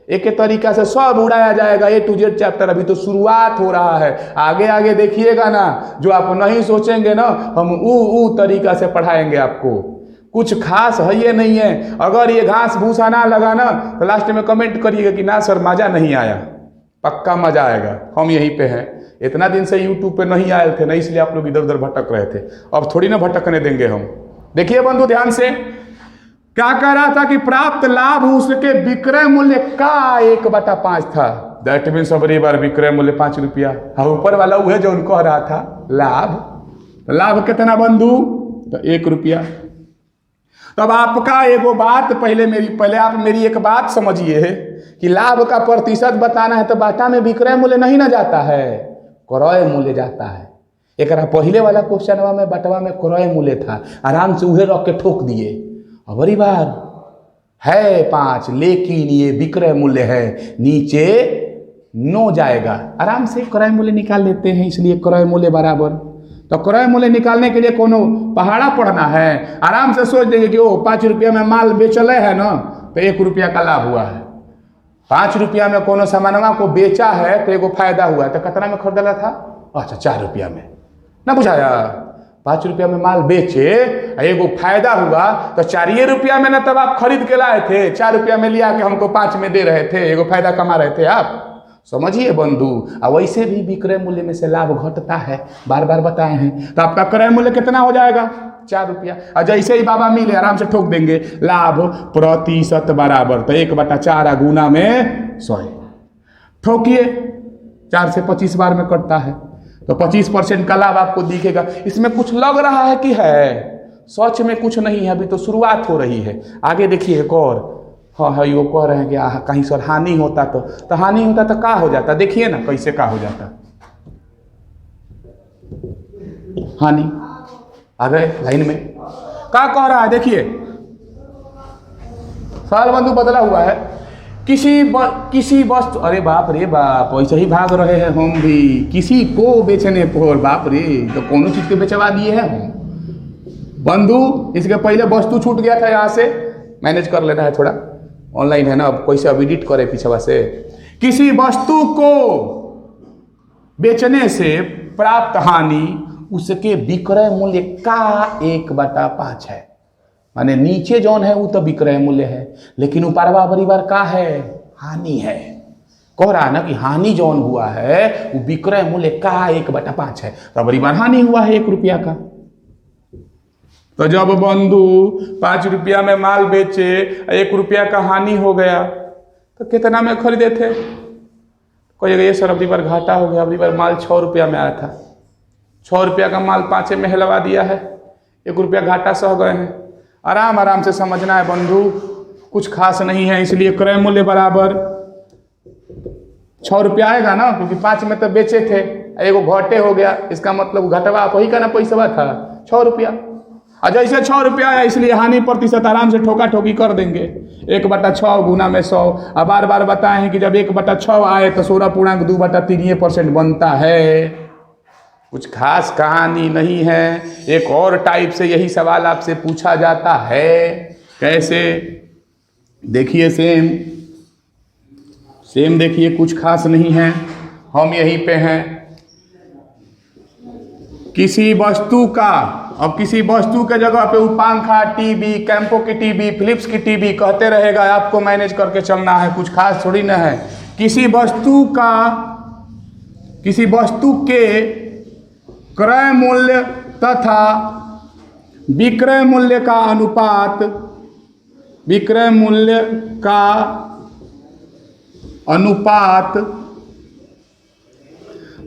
एक एक तरीका से सब उड़ाया जाएगा A to Z चैप्टर। अभी तो शुरुआत हो रहा है, आगे आगे देखिएगा ना, जो आप नहीं सोचेंगे ना हम ऊ तरीका से पढ़ाएंगे आपको। कुछ खास है ये नहीं है। अगर ये घास भूसा ना लगा ना तो लास्ट में कमेंट करिएगा कि ना सर मजा नहीं आया। पक्का मजा आएगा, हम यहीं पे हैं। इतना दिन से यूट्यूब पे नहीं आए थे ना, इसलिए आप लोग इधर उधर भटक रहे थे, अब थोड़ी ना भटकने देंगे हम। देखिए बंधु ध्यान से, क्या कह रहा था कि प्राप्त लाभ उसके विक्रय मूल्य का 1/5 था। दैट मीन्स बड़ी बार विक्रय मूल्य 5 रुपया। हाँ ऊपर वाला वो है जो उनको कह रहा था लाभ। लाभ कितना बंधु, तो 1 रुपया। तब आपका एगो बात पहले आप मेरी एक बात समझिए कि लाभ का प्रतिशत बताना है तो बाटा में विक्रय मूल्य नहीं ना जाता है, क्रय मूल्य जाता है। एक पहले वाला क्वेश्चन में बटवा में क्रय मूल्य था, आराम से उहे रख के ठोक दिए। और बड़ी बार है 5 लेकिन ये विक्रय मूल्य है, नीचे नो जाएगा, आराम से क्रय मूल्य निकाल लेते हैं, इसलिए क्रय मूल्य बराबर। तो क्रय मूल्य निकालने के लिए कोनो पहाड़ा पढ़ना है, आराम से सोच देंगे कि 5 रुपया में माल बेचले है ना तो 1 रुपया का लाभ हुआ है। 5 रुपया में कोनो सामानवा को बेचा है तो एगो फायदा हुआ है। तो कितना में खरीदला था, अच्छा 4 रुपया में ना, बुझाया। 5 रुपया में माल बेचे एगो फायदा हुआ तो 4 रुपया में ना तब आप खरीद के लाए थे, 4 रुपया में लिया के हमको 5 में दे रहे थे, एगो फायदा कमा रहे थे आप। समझिए बंधु। और वैसे भी विक्रय मूल्य में से लाभ घटता है, बार बार बताए हैं। तो आपका क्रय मूल्य कितना हो जाएगा, 4 रुपया। और जैसे ही बाबा मिले आराम से ठोक देंगे लाभ प्रतिशत बराबर, तो 1/4 गुना में 100 ठोकिए, 4 से 25 बार में कटता है तो 25% का लाभ आपको दिखेगा। इसमें कुछ लग रहा है कि है, सच में कुछ नहीं है, अभी तो शुरुआत हो रही है। आगे देखिए एक और, हाँ हाँ वो कह रहे हैं कि कहीं सर हानि होता तो हानि होता तो क्या हो जाता, देखिए ना कैसे क्या हो जाता। हानि आ गए लाइन में, क्या कह रहा है देखिए, सवाल बंधु बदला हुआ है। किसी वस्तु, अरे बाप रे बाप, ऐसे ही भाग रहे हैं हम भी। किसी को बेचने पर, बाप रे, तो कौन चीज के बेचवा दिए हैं हम बंधु। इसके पहले वस्तु छूट गया था, यहाँ से मैनेज कर लेना है थोड़ा, ऑनलाइन है ना, अब कैसे अब एडिट करे पीछे से। किसी वस्तु को बेचने से प्राप्त हानि उसके विक्रय मूल्य का 1/5 है। माने नीचे जौन है वो तो विक्रय मूल्य है, लेकिन ऊपरवा बड़ी बार का है, हानि है। कह रहा है ना कि हानि जौन हुआ है वो विक्रय मूल्य का 1/5 है, तो बड़ी बार हानि हुआ है 1 रुपया का। तो जब बंधु 5 रुपया में माल बेचे, 1 रुपया का हानि हो गया, तो कितना में खरीदे थे, कहिएगा ये सर अगली बार घाटा हो गया, अगली बार माल 6 रुपया में आया था, 6 रुपया का माल 5 में हिलवा दिया है, 1 रुपया घाटा सह गए हैं। आराम से समझना है बंधु, कुछ खास नहीं है, इसलिए क्रय मूल्य बराबर 6 रुपया आएगा ना, क्योंकि 5 में तो बेचे थे, एगो घाटे हो गया, इसका मतलब घटवा वही का ना पैसा था 6 रुपया। और जैसे 6 रुपया है इसलिए हानि प्रतिशत आराम से ठोका ठोकी कर देंगे, 1/6 गुना में 100। अब बार बार बताए हैं कि जब 1/6 आए तो 16.2/3% बनता है। कुछ खास कहानी नहीं है। एक और टाइप से यही सवाल आपसे पूछा जाता है, कैसे देखिए सेम, सेम देखिए, कुछ खास नहीं है, हम यहीं पे हैं। किसी वस्तु का, अब किसी वस्तु के जगह पे पंखा, टीवी, कैंपो की टीवी, फिलिप्स की टीवी कहते रहेगा, आपको मैनेज करके चलना है, कुछ खास थोड़ी ना है। किसी वस्तु का, किसी वस्तु के क्रय मूल्य तथा विक्रय मूल्य का अनुपात, विक्रय मूल्य का अनुपात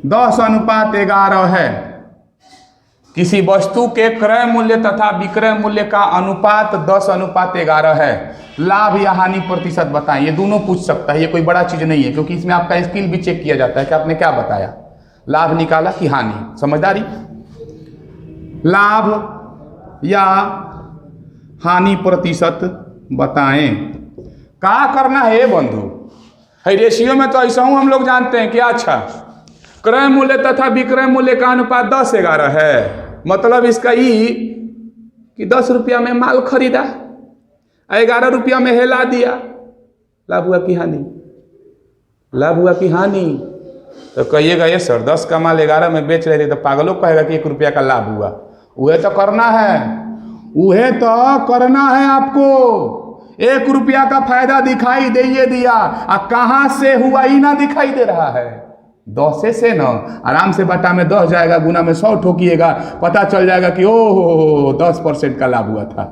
10:11 है। किसी वस्तु के क्रय मूल्य तथा विक्रय मूल्य का अनुपात 10:11 है। लाभ या हानि प्रतिशत बताएं। ये दोनों पूछ सकता है, ये कोई बड़ा चीज नहीं है, क्योंकि इसमें आपका स्किल भी चेक किया जाता है कि आपने क्या बताया, लाभ निकाला कि हानि। समझदारी। लाभ या हानि प्रतिशत बताएं। क्या करना है बंधु? है रेशियो में तो ऐसा हूं हम लोग जानते हैं कि अच्छा क्रय मूल्य तथा विक्रय मूल्य का अनुपात 10:11 है, मतलब इसका ई कि 10 रुपया में माल खरीदा, 11 रुपया में हेला दिया, लाभ हुआ कि हानि? लाभ हुआ कि हानि? तो कहिएगा ये सर 10 का माल 11 में बेच रहे थे, तो पागलों कहेगा कि 1 रुपया का लाभ हुआ। वह तो करना है, वह तो करना है आपको। 1 रुपया का फायदा दिखाई दे दिया, कहां से हुआ ही ना दिखाई दे रहा है। 10 से ना, आराम से बटा में 10 जाएगा, गुना में 100 ठोकिएगा, पता चल जाएगा कि ओह 10% का लाभ हुआ था।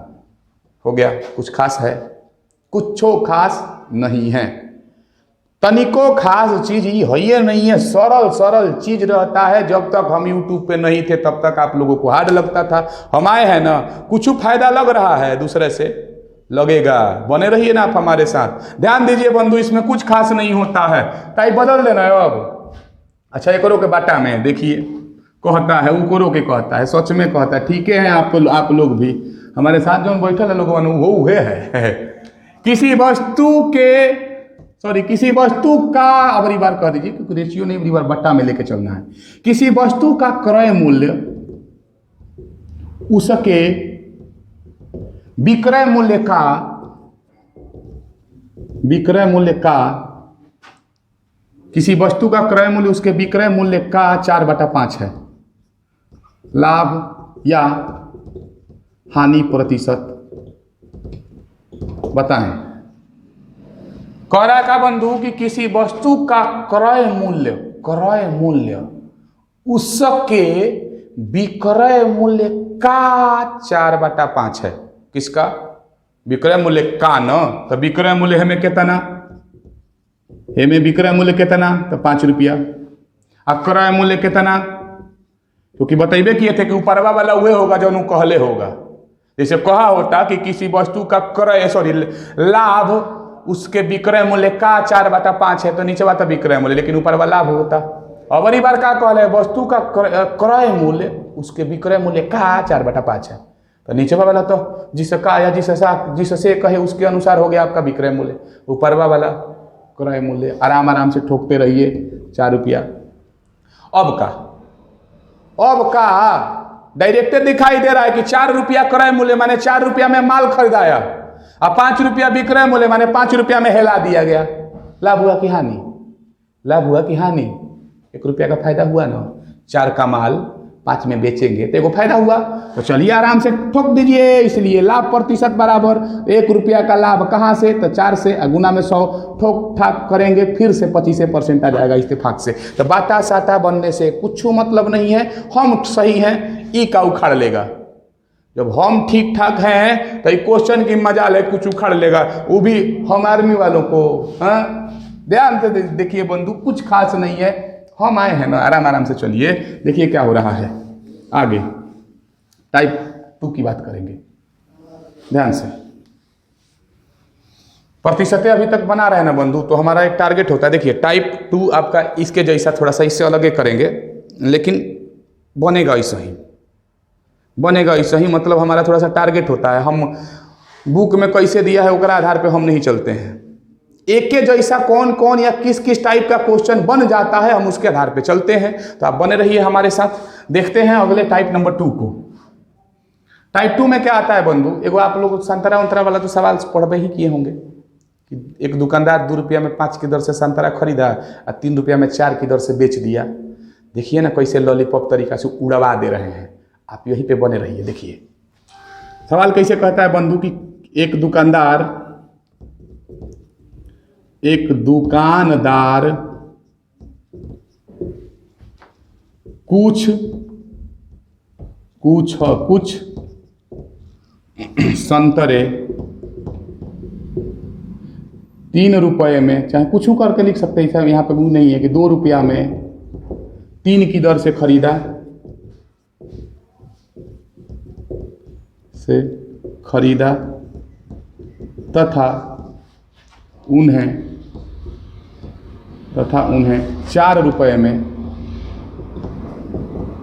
हो गया। कुछ खास है? कुछो खास नहीं है। तनिको खास चीज ये नहीं है। सरल सरल चीज रहता है। जब तक हम YouTube पे नहीं थे तब तक आप लोगों को हार्ड लगता था। हम आए हैं ना, कुछ फायदा लग रहा है, दूसरे से लगेगा। बने रहिए ना आप हमारे साथ। ध्यान दीजिए बंधु, इसमें कुछ खास नहीं होता है। टाइप बदल देना है अब। अच्छा, एकरो के बाटा में देखिए कहता है, उकरो के कहता है, सच में कहता है। ठीक है, आप लोग भी हमारे साथ जो बैठल है लोग वो हुए है। किसी वस्तु के, सॉरी, किसी वस्तु का, अगली बार कह दीजिए क्योंकि रेशियो नहीं, अगली बार बट्टा में लेके चलना है। किसी वस्तु का क्रय मूल्य उसके विक्रय मूल्य का, विक्रय मूल्य का, किसी वस्तु का क्रय मूल्य उसके विक्रय मूल्य का 4/5 है। लाभ या हानि प्रतिशत बताएं। कह रहा का बंधु कि किसी वस्तु का क्रय मूल्य, क्रय मूल्य उसके विक्रय मूल्य का 4/5 है। किसका? विक्रय मूल्य का न, तो विक्रय मूल्य हमें कितना, हमें विक्रय मूल्य कितना, तो 5 रुपया। और क्रय मूल्य कितना, क्योंकि बतेबे किए थे कि ऊपरवा वाला वह होगा जो कहले होगा। जैसे कहा होता कि किसी वस्तु का क्रय, सॉरी, लाभ उसके विक्रय मूल्य का 4/5 है, तो नीचे वाला विक्रय मूल्य, लेकिन ऊपर वाला लाभ होता। अगली बार क्या कहले, वस्तु का क्रय मूल्य उसके विक्रय मूल्य का 4/5 है, तो नीचे वाला तो जिसका या जिससे कहे उसके अनुसार हो गया आपका विक्रय मूल्य। ऊपरवा वाला क्रय मूल्य। आराम आराम से ठोकते रहिए। 4 रुपया। अब का डायरेक्ट दिखाई दे रहा है कि 4 रुपया क्रय मूल्य माने 4 रुपया में माल खरीदाया, और 5 रुपया विक्रय मूल्य माने 5 रुपया में हेला दिया गया। लाभ हुआ कि हानि? लाभ हुआ कि हानि? 1 रुपया का फायदा हुआ ना। 4 का माल 5 में बेचेंगे तो एगो फायदा हुआ। तो चलिए आराम से ठोक दीजिए। इसलिए लाभ प्रतिशत बराबर 1 रुपया का लाभ कहाँ से, तो 4 से, गुना में 100 ठोक ठाक करेंगे, फिर से 25% आ जाएगा इत्तेफाक से। तो बाटा साटा बनने से कुछ मतलब नहीं है। हम सही हैं, ई का उखाड़ लेगा। जब हम ठीक ठाक हैं तो क्वेश्चन की मजाल है, कुछ उखाड़ लेगा, वो भी हम आर्मी वालों को। हाँ, ध्यान से देखिए बंधु, कुछ खास नहीं है। हम आए हैं ना, आराम आराम से चलिए। देखिए क्या हो रहा है आगे। टाइप 2 की बात करेंगे, ध्यान से। प्रतिशतें अभी तक बना रहे हैं ना बंधु, तो हमारा एक टारगेट होता है। देखिए टाइप 2 आपका इसके जैसा, थोड़ा सा इससे अलग करेंगे, लेकिन बनेगा ऐसा ही, बनेगा ऐसा ही। मतलब हमारा थोड़ा सा टारगेट होता है। हम बुक में कैसे दिया है उसके आधार पे हम नहीं चलते हैं। एक के जैसा कौन कौन या किस किस टाइप का क्वेश्चन बन जाता है, हम उसके आधार पे चलते हैं। तो आप बने रहिए हमारे साथ। देखते हैं अगले टाइप नंबर 2 को। टाइप 2 में क्या आता है बंधु? एगो आप लोग संतरा उंतरा वाला तो सवाल पढ़वे ही किए होंगे कि एक दुकानदार 2 रुपया में 5 की दर से संतरा खरीदा और 3 रुपया में 4 की दर से बेच दिया। देखिए ना कैसे लॉलीपॉप तरीका से उड़वा दे रहे हैं। आप यहीं पे बने रहिए। देखिए सवाल कैसे कहता है बंधु कि एक दुकानदार कुछ संतरे 3 रुपये में, चाहे कुछ करके लिख सकते हैं, यहाँ पे वो नहीं है कि 2 रुपया में 3 की दर से खरीदा तथा उन्हें 4 रुपये में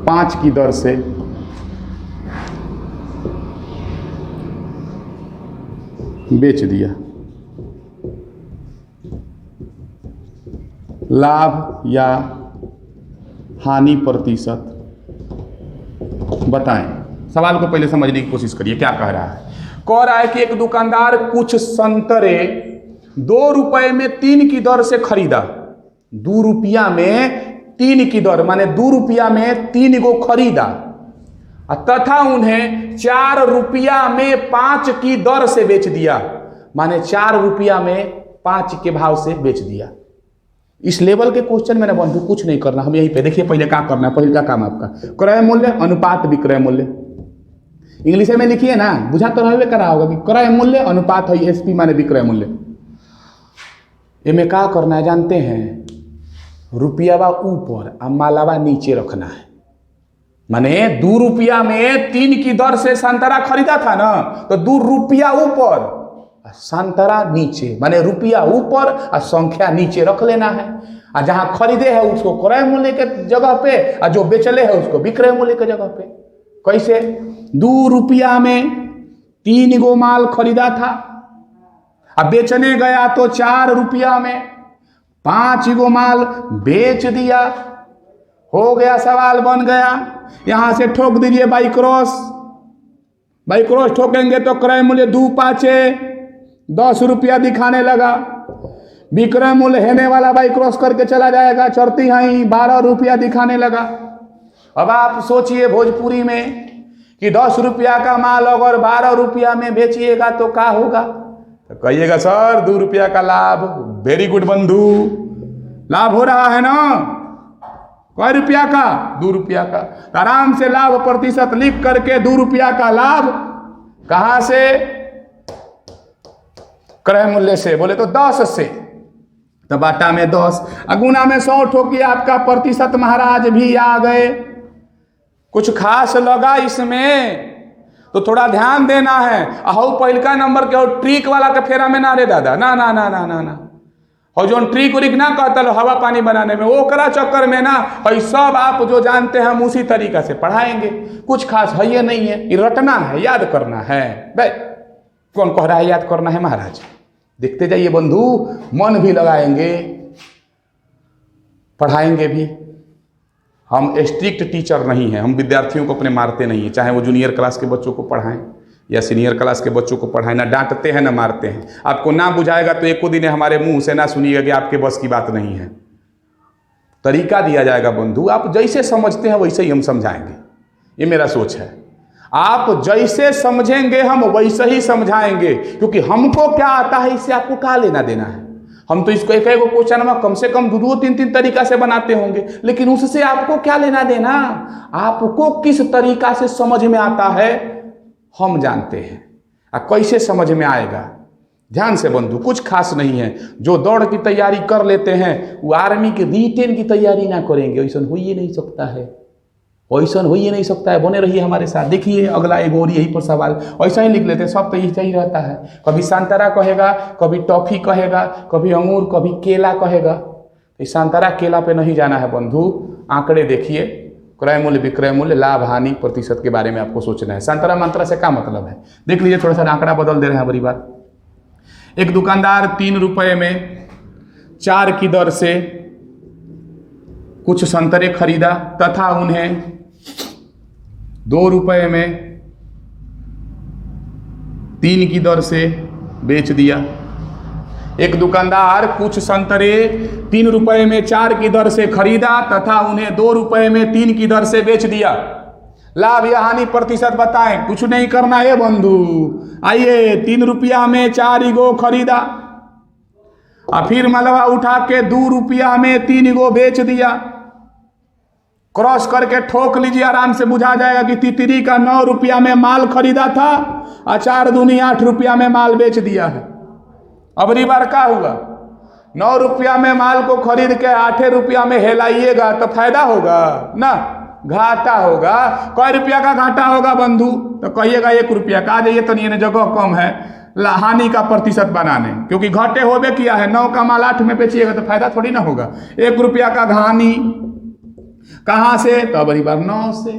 5 की दर से बेच दिया। लाभ या हानि प्रतिशत बताएं। सवाल को पहले समझने की कोशिश करिए। क्या कह रहा है? कह रहा है कि एक दुकानदार कुछ संतरे 2 रुपये में 3 की दर से खरीदा। 2 रुपया में 3 की दर माने 2 रुपया में 3 गो खरीदा तथा उन्हें 4 रुपया में 5 की दर से बेच दिया। माने 4 रुपया में 5 के भाव से बेच दिया। इस लेवल के क्वेश्चन में ना बंधु कुछ नहीं करना। हम यहीं पे देखिए पहले क्या करना है। पहले का काम आपका क्रय मूल्य अनुपात विक्रय मूल्य। इंग्लिश में लिखिए ना, बुझा तो रहबे करा होगा कि क्रय मूल्य अनुपात है एसपी माने विक्रय मूल्य। इनमें क्या करना है जानते हैं? रुपयावा ऊपर और मालावा नीचे रखना है। माने 2 रुपया में 3 की दर से संतरा खरीदा था ना, तो 2 रुपया ऊपर संतरा नीचे, माने रुपया ऊपर और संख्या नीचे रख लेना है। और जहां खरीदे है उसको क्रय मूल्य के जगह पे और जो बेचले है उसको विक्रय मूल्य के जगह पे। कैसे? 2 रुपया में 3 गो माल खरीदा था और बेचने गया तो 4 रुपया में 5 गो माल बेच दिया। हो गया, सवाल बन गया। यहां से ठोक दीजिए बाई क्रॉस ठोकेंगे तो क्रय मूल्य 2 5 10 रुपया दिखाने लगा। विक्रय मूल्य हेने वाला बाई क्रॉस करके चला जाएगा, चढ़ती ही 12 रुपया दिखाने लगा। अब आप सोचिए भोजपुरी में कि 10 रुपया का माल अगर 12 रुपया में बेचिएगा तो क्या होगा? तो कहिएगा सर 2 रुपया का लाभ। वेरी गुड बंधु, लाभ हो रहा है ना? कै रुपया का? 2 रुपया का। आराम से लाभ प्रतिशत लिख करके 2 रुपया का लाभ कहां से? क्रय मूल्य से। बोले तो 10 से, तो बाटा में 10 गुना में 100 ठोकी आपका प्रतिशत महाराज भी आ गए। कुछ खास लगा इसमें तो थोड़ा ध्यान देना है। अहो पहलका नंबर के ट्रिक वाला के फेरा में ना रे दादा, ना ना ना ना ना ना। और जो ट्रिक उरिक ना कहता लो हवा पानी बनाने में, वो करा चक्कर में ना और सब आप जो जानते हैं हम उसी तरीका से पढ़ाएंगे। कुछ खास है ये नहीं है, ये रटना है, याद करना है। भाई कौन कह रहा है याद करना है महाराज? देखते जाइए बंधु, मन भी लगाएंगे, पढ़ाएंगे भी। हम स्ट्रिक्ट टीचर नहीं हैं, हम विद्यार्थियों को अपने मारते नहीं हैं। चाहे वो जूनियर क्लास के बच्चों को पढ़ाएं या सीनियर क्लास के बच्चों को पढ़ाएं, ना डांटते हैं ना मारते हैं। आपको ना बुझाएगा तो एको दिन हमारे मुंह से ना सुनिएगा कि आपके बस की बात नहीं है। तरीका दिया जाएगा बंधु, आप जैसे समझते हैं वैसे ही हम समझाएंगे। ये मेरा सोच है। आप जैसे समझेंगे हम वैसे ही समझाएंगे, क्योंकि हमको क्या आता है इससे आपको क्या लेना देना है। हम तो इसको एक क्वेश्चन में कम से कम 2-3 तरीका से बनाते होंगे, लेकिन उससे आपको क्या लेना देना? आपको किस तरीका से समझ में आता है हम जानते हैं। कैसे समझ में आएगा? ध्यान से बंधु, कुछ खास नहीं है। जो दौड़ की तैयारी कर लेते हैं वो आर्मी की रिटेन की तैयारी ना करेंगे, ऐसा हो ही नहीं सकता है। ऐसा हो ही नहीं सकता है। बने रहिए हमारे साथ। देखिए अगला एक और यही पर सवाल ऐसा ही लिख लेते हैं, सब तो यही चाहिए रहता है। कभी संतरा कहेगा, कभी टॉफी कहेगा, कभी अंगूर, कभी केला कहेगा। तो संतरा केला पे नहीं जाना है बंधु। आंकड़े देखिए, क्रय मूल्य विक्रय मूल्य लाभ हानि प्रतिशत के बारे में आपको सोचना है। संतरा मंत्रा से क्या मतलब है देख लीजिए। थोड़ा सा आंकड़ा बदल दे रहे हैं बड़ी बात। एक दुकानदार 3 रुपये में 4 की दर से कुछ संतरे खरीदा तथा उन्हें 2 रुपये में 3 की दर से बेच दिया। एक दुकानदार कुछ संतरे 3 रुपए में 4 की दर से खरीदा तथा उन्हें 2 रुपए में 3 की दर से बेच दिया। लाभ या हानि प्रतिशत बताएं। कुछ नहीं करना है बंधु, आइए 3 रुपया में 4 इगो खरीदा और फिर मलबा उठा के 2 रुपया में 3 इगो बेच दिया। क्रॉस करके ठोक लीजिए, आराम से बुझा जाएगा कि तितरी का 9 रुपया में माल खरीदा था और 4 दूनी 8 रुपया में माल बेच दिया है। अब बार क्या हुआ, 9 रुपया में माल को खरीद के 8 रुपया में हेलाइएगा तो फायदा होगा ना, घाटा होगा। कै रुपया का घाटा होगा बंधु, तो कहिएगा 1 रुपया का। आ जाइए तो नहीं, जगह कम है हानि का प्रतिशत बनाने, क्योंकि घाटे होबे किया है। 9 का माल 8 में बेचिएगा तो फायदा थोड़ी ना होगा। 1 रुपया का हानि कहाँ से, तो बड़ी बार 9 से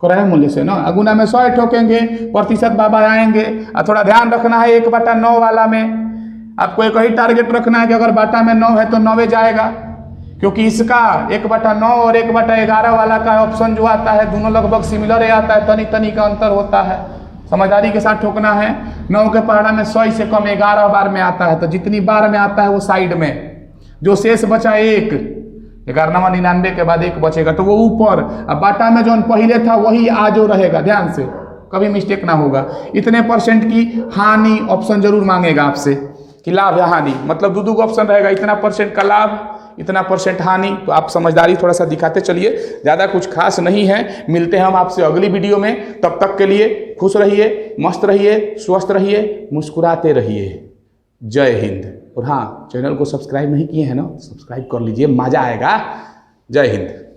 क्रय मूल्य से ना, अगुना में 100 ठोकेंगे, प्रतिशत बाबा आएंगे। और थोड़ा ध्यान रखना है 1/9 वाला में आपको एक ही टारगेट रखना है कि अगर बाटा में 9 है तो 9 जाएगा, क्योंकि इसका 1/9 और 1/11 वाला का ऑप्शन जो आता है दोनों लगभग सिमिलर आता है, तनी तनी का अंतर होता है। समझदारी के साथ ठोकना है। 9 के पहाड़ा में 100 से कम 11 बार में आता है, तो जितनी बार में आता है वो साइड में, जो शेष बचा 1, 1199 के बाद 1 बचेगा तो वो ऊपर। अब बाटा में जो पहले था वही आजो रहेगा, ध्यान से कभी मिस्टेक ना होगा। इतने % की हानि ऑप्शन जरूर मांगेगा आपसे कि लाभ या हानि, मतलब 2 ऑप्शन रहेगा, इतना % का लाभ, इतना % हानि। तो आप समझदारी थोड़ा सा दिखाते चलिए, ज़्यादा कुछ खास नहीं है। मिलते हैं हम आपसे अगली वीडियो में, तब तक के लिए खुश रहिए, मस्त रहिए, स्वस्थ रहिए, मुस्कुराते रहिए। जय हिंद। और हाँ, चैनल को सब्सक्राइब नहीं किए हैं ना, सब्सक्राइब कर लीजिए, मज़ा आएगा। जय हिंद।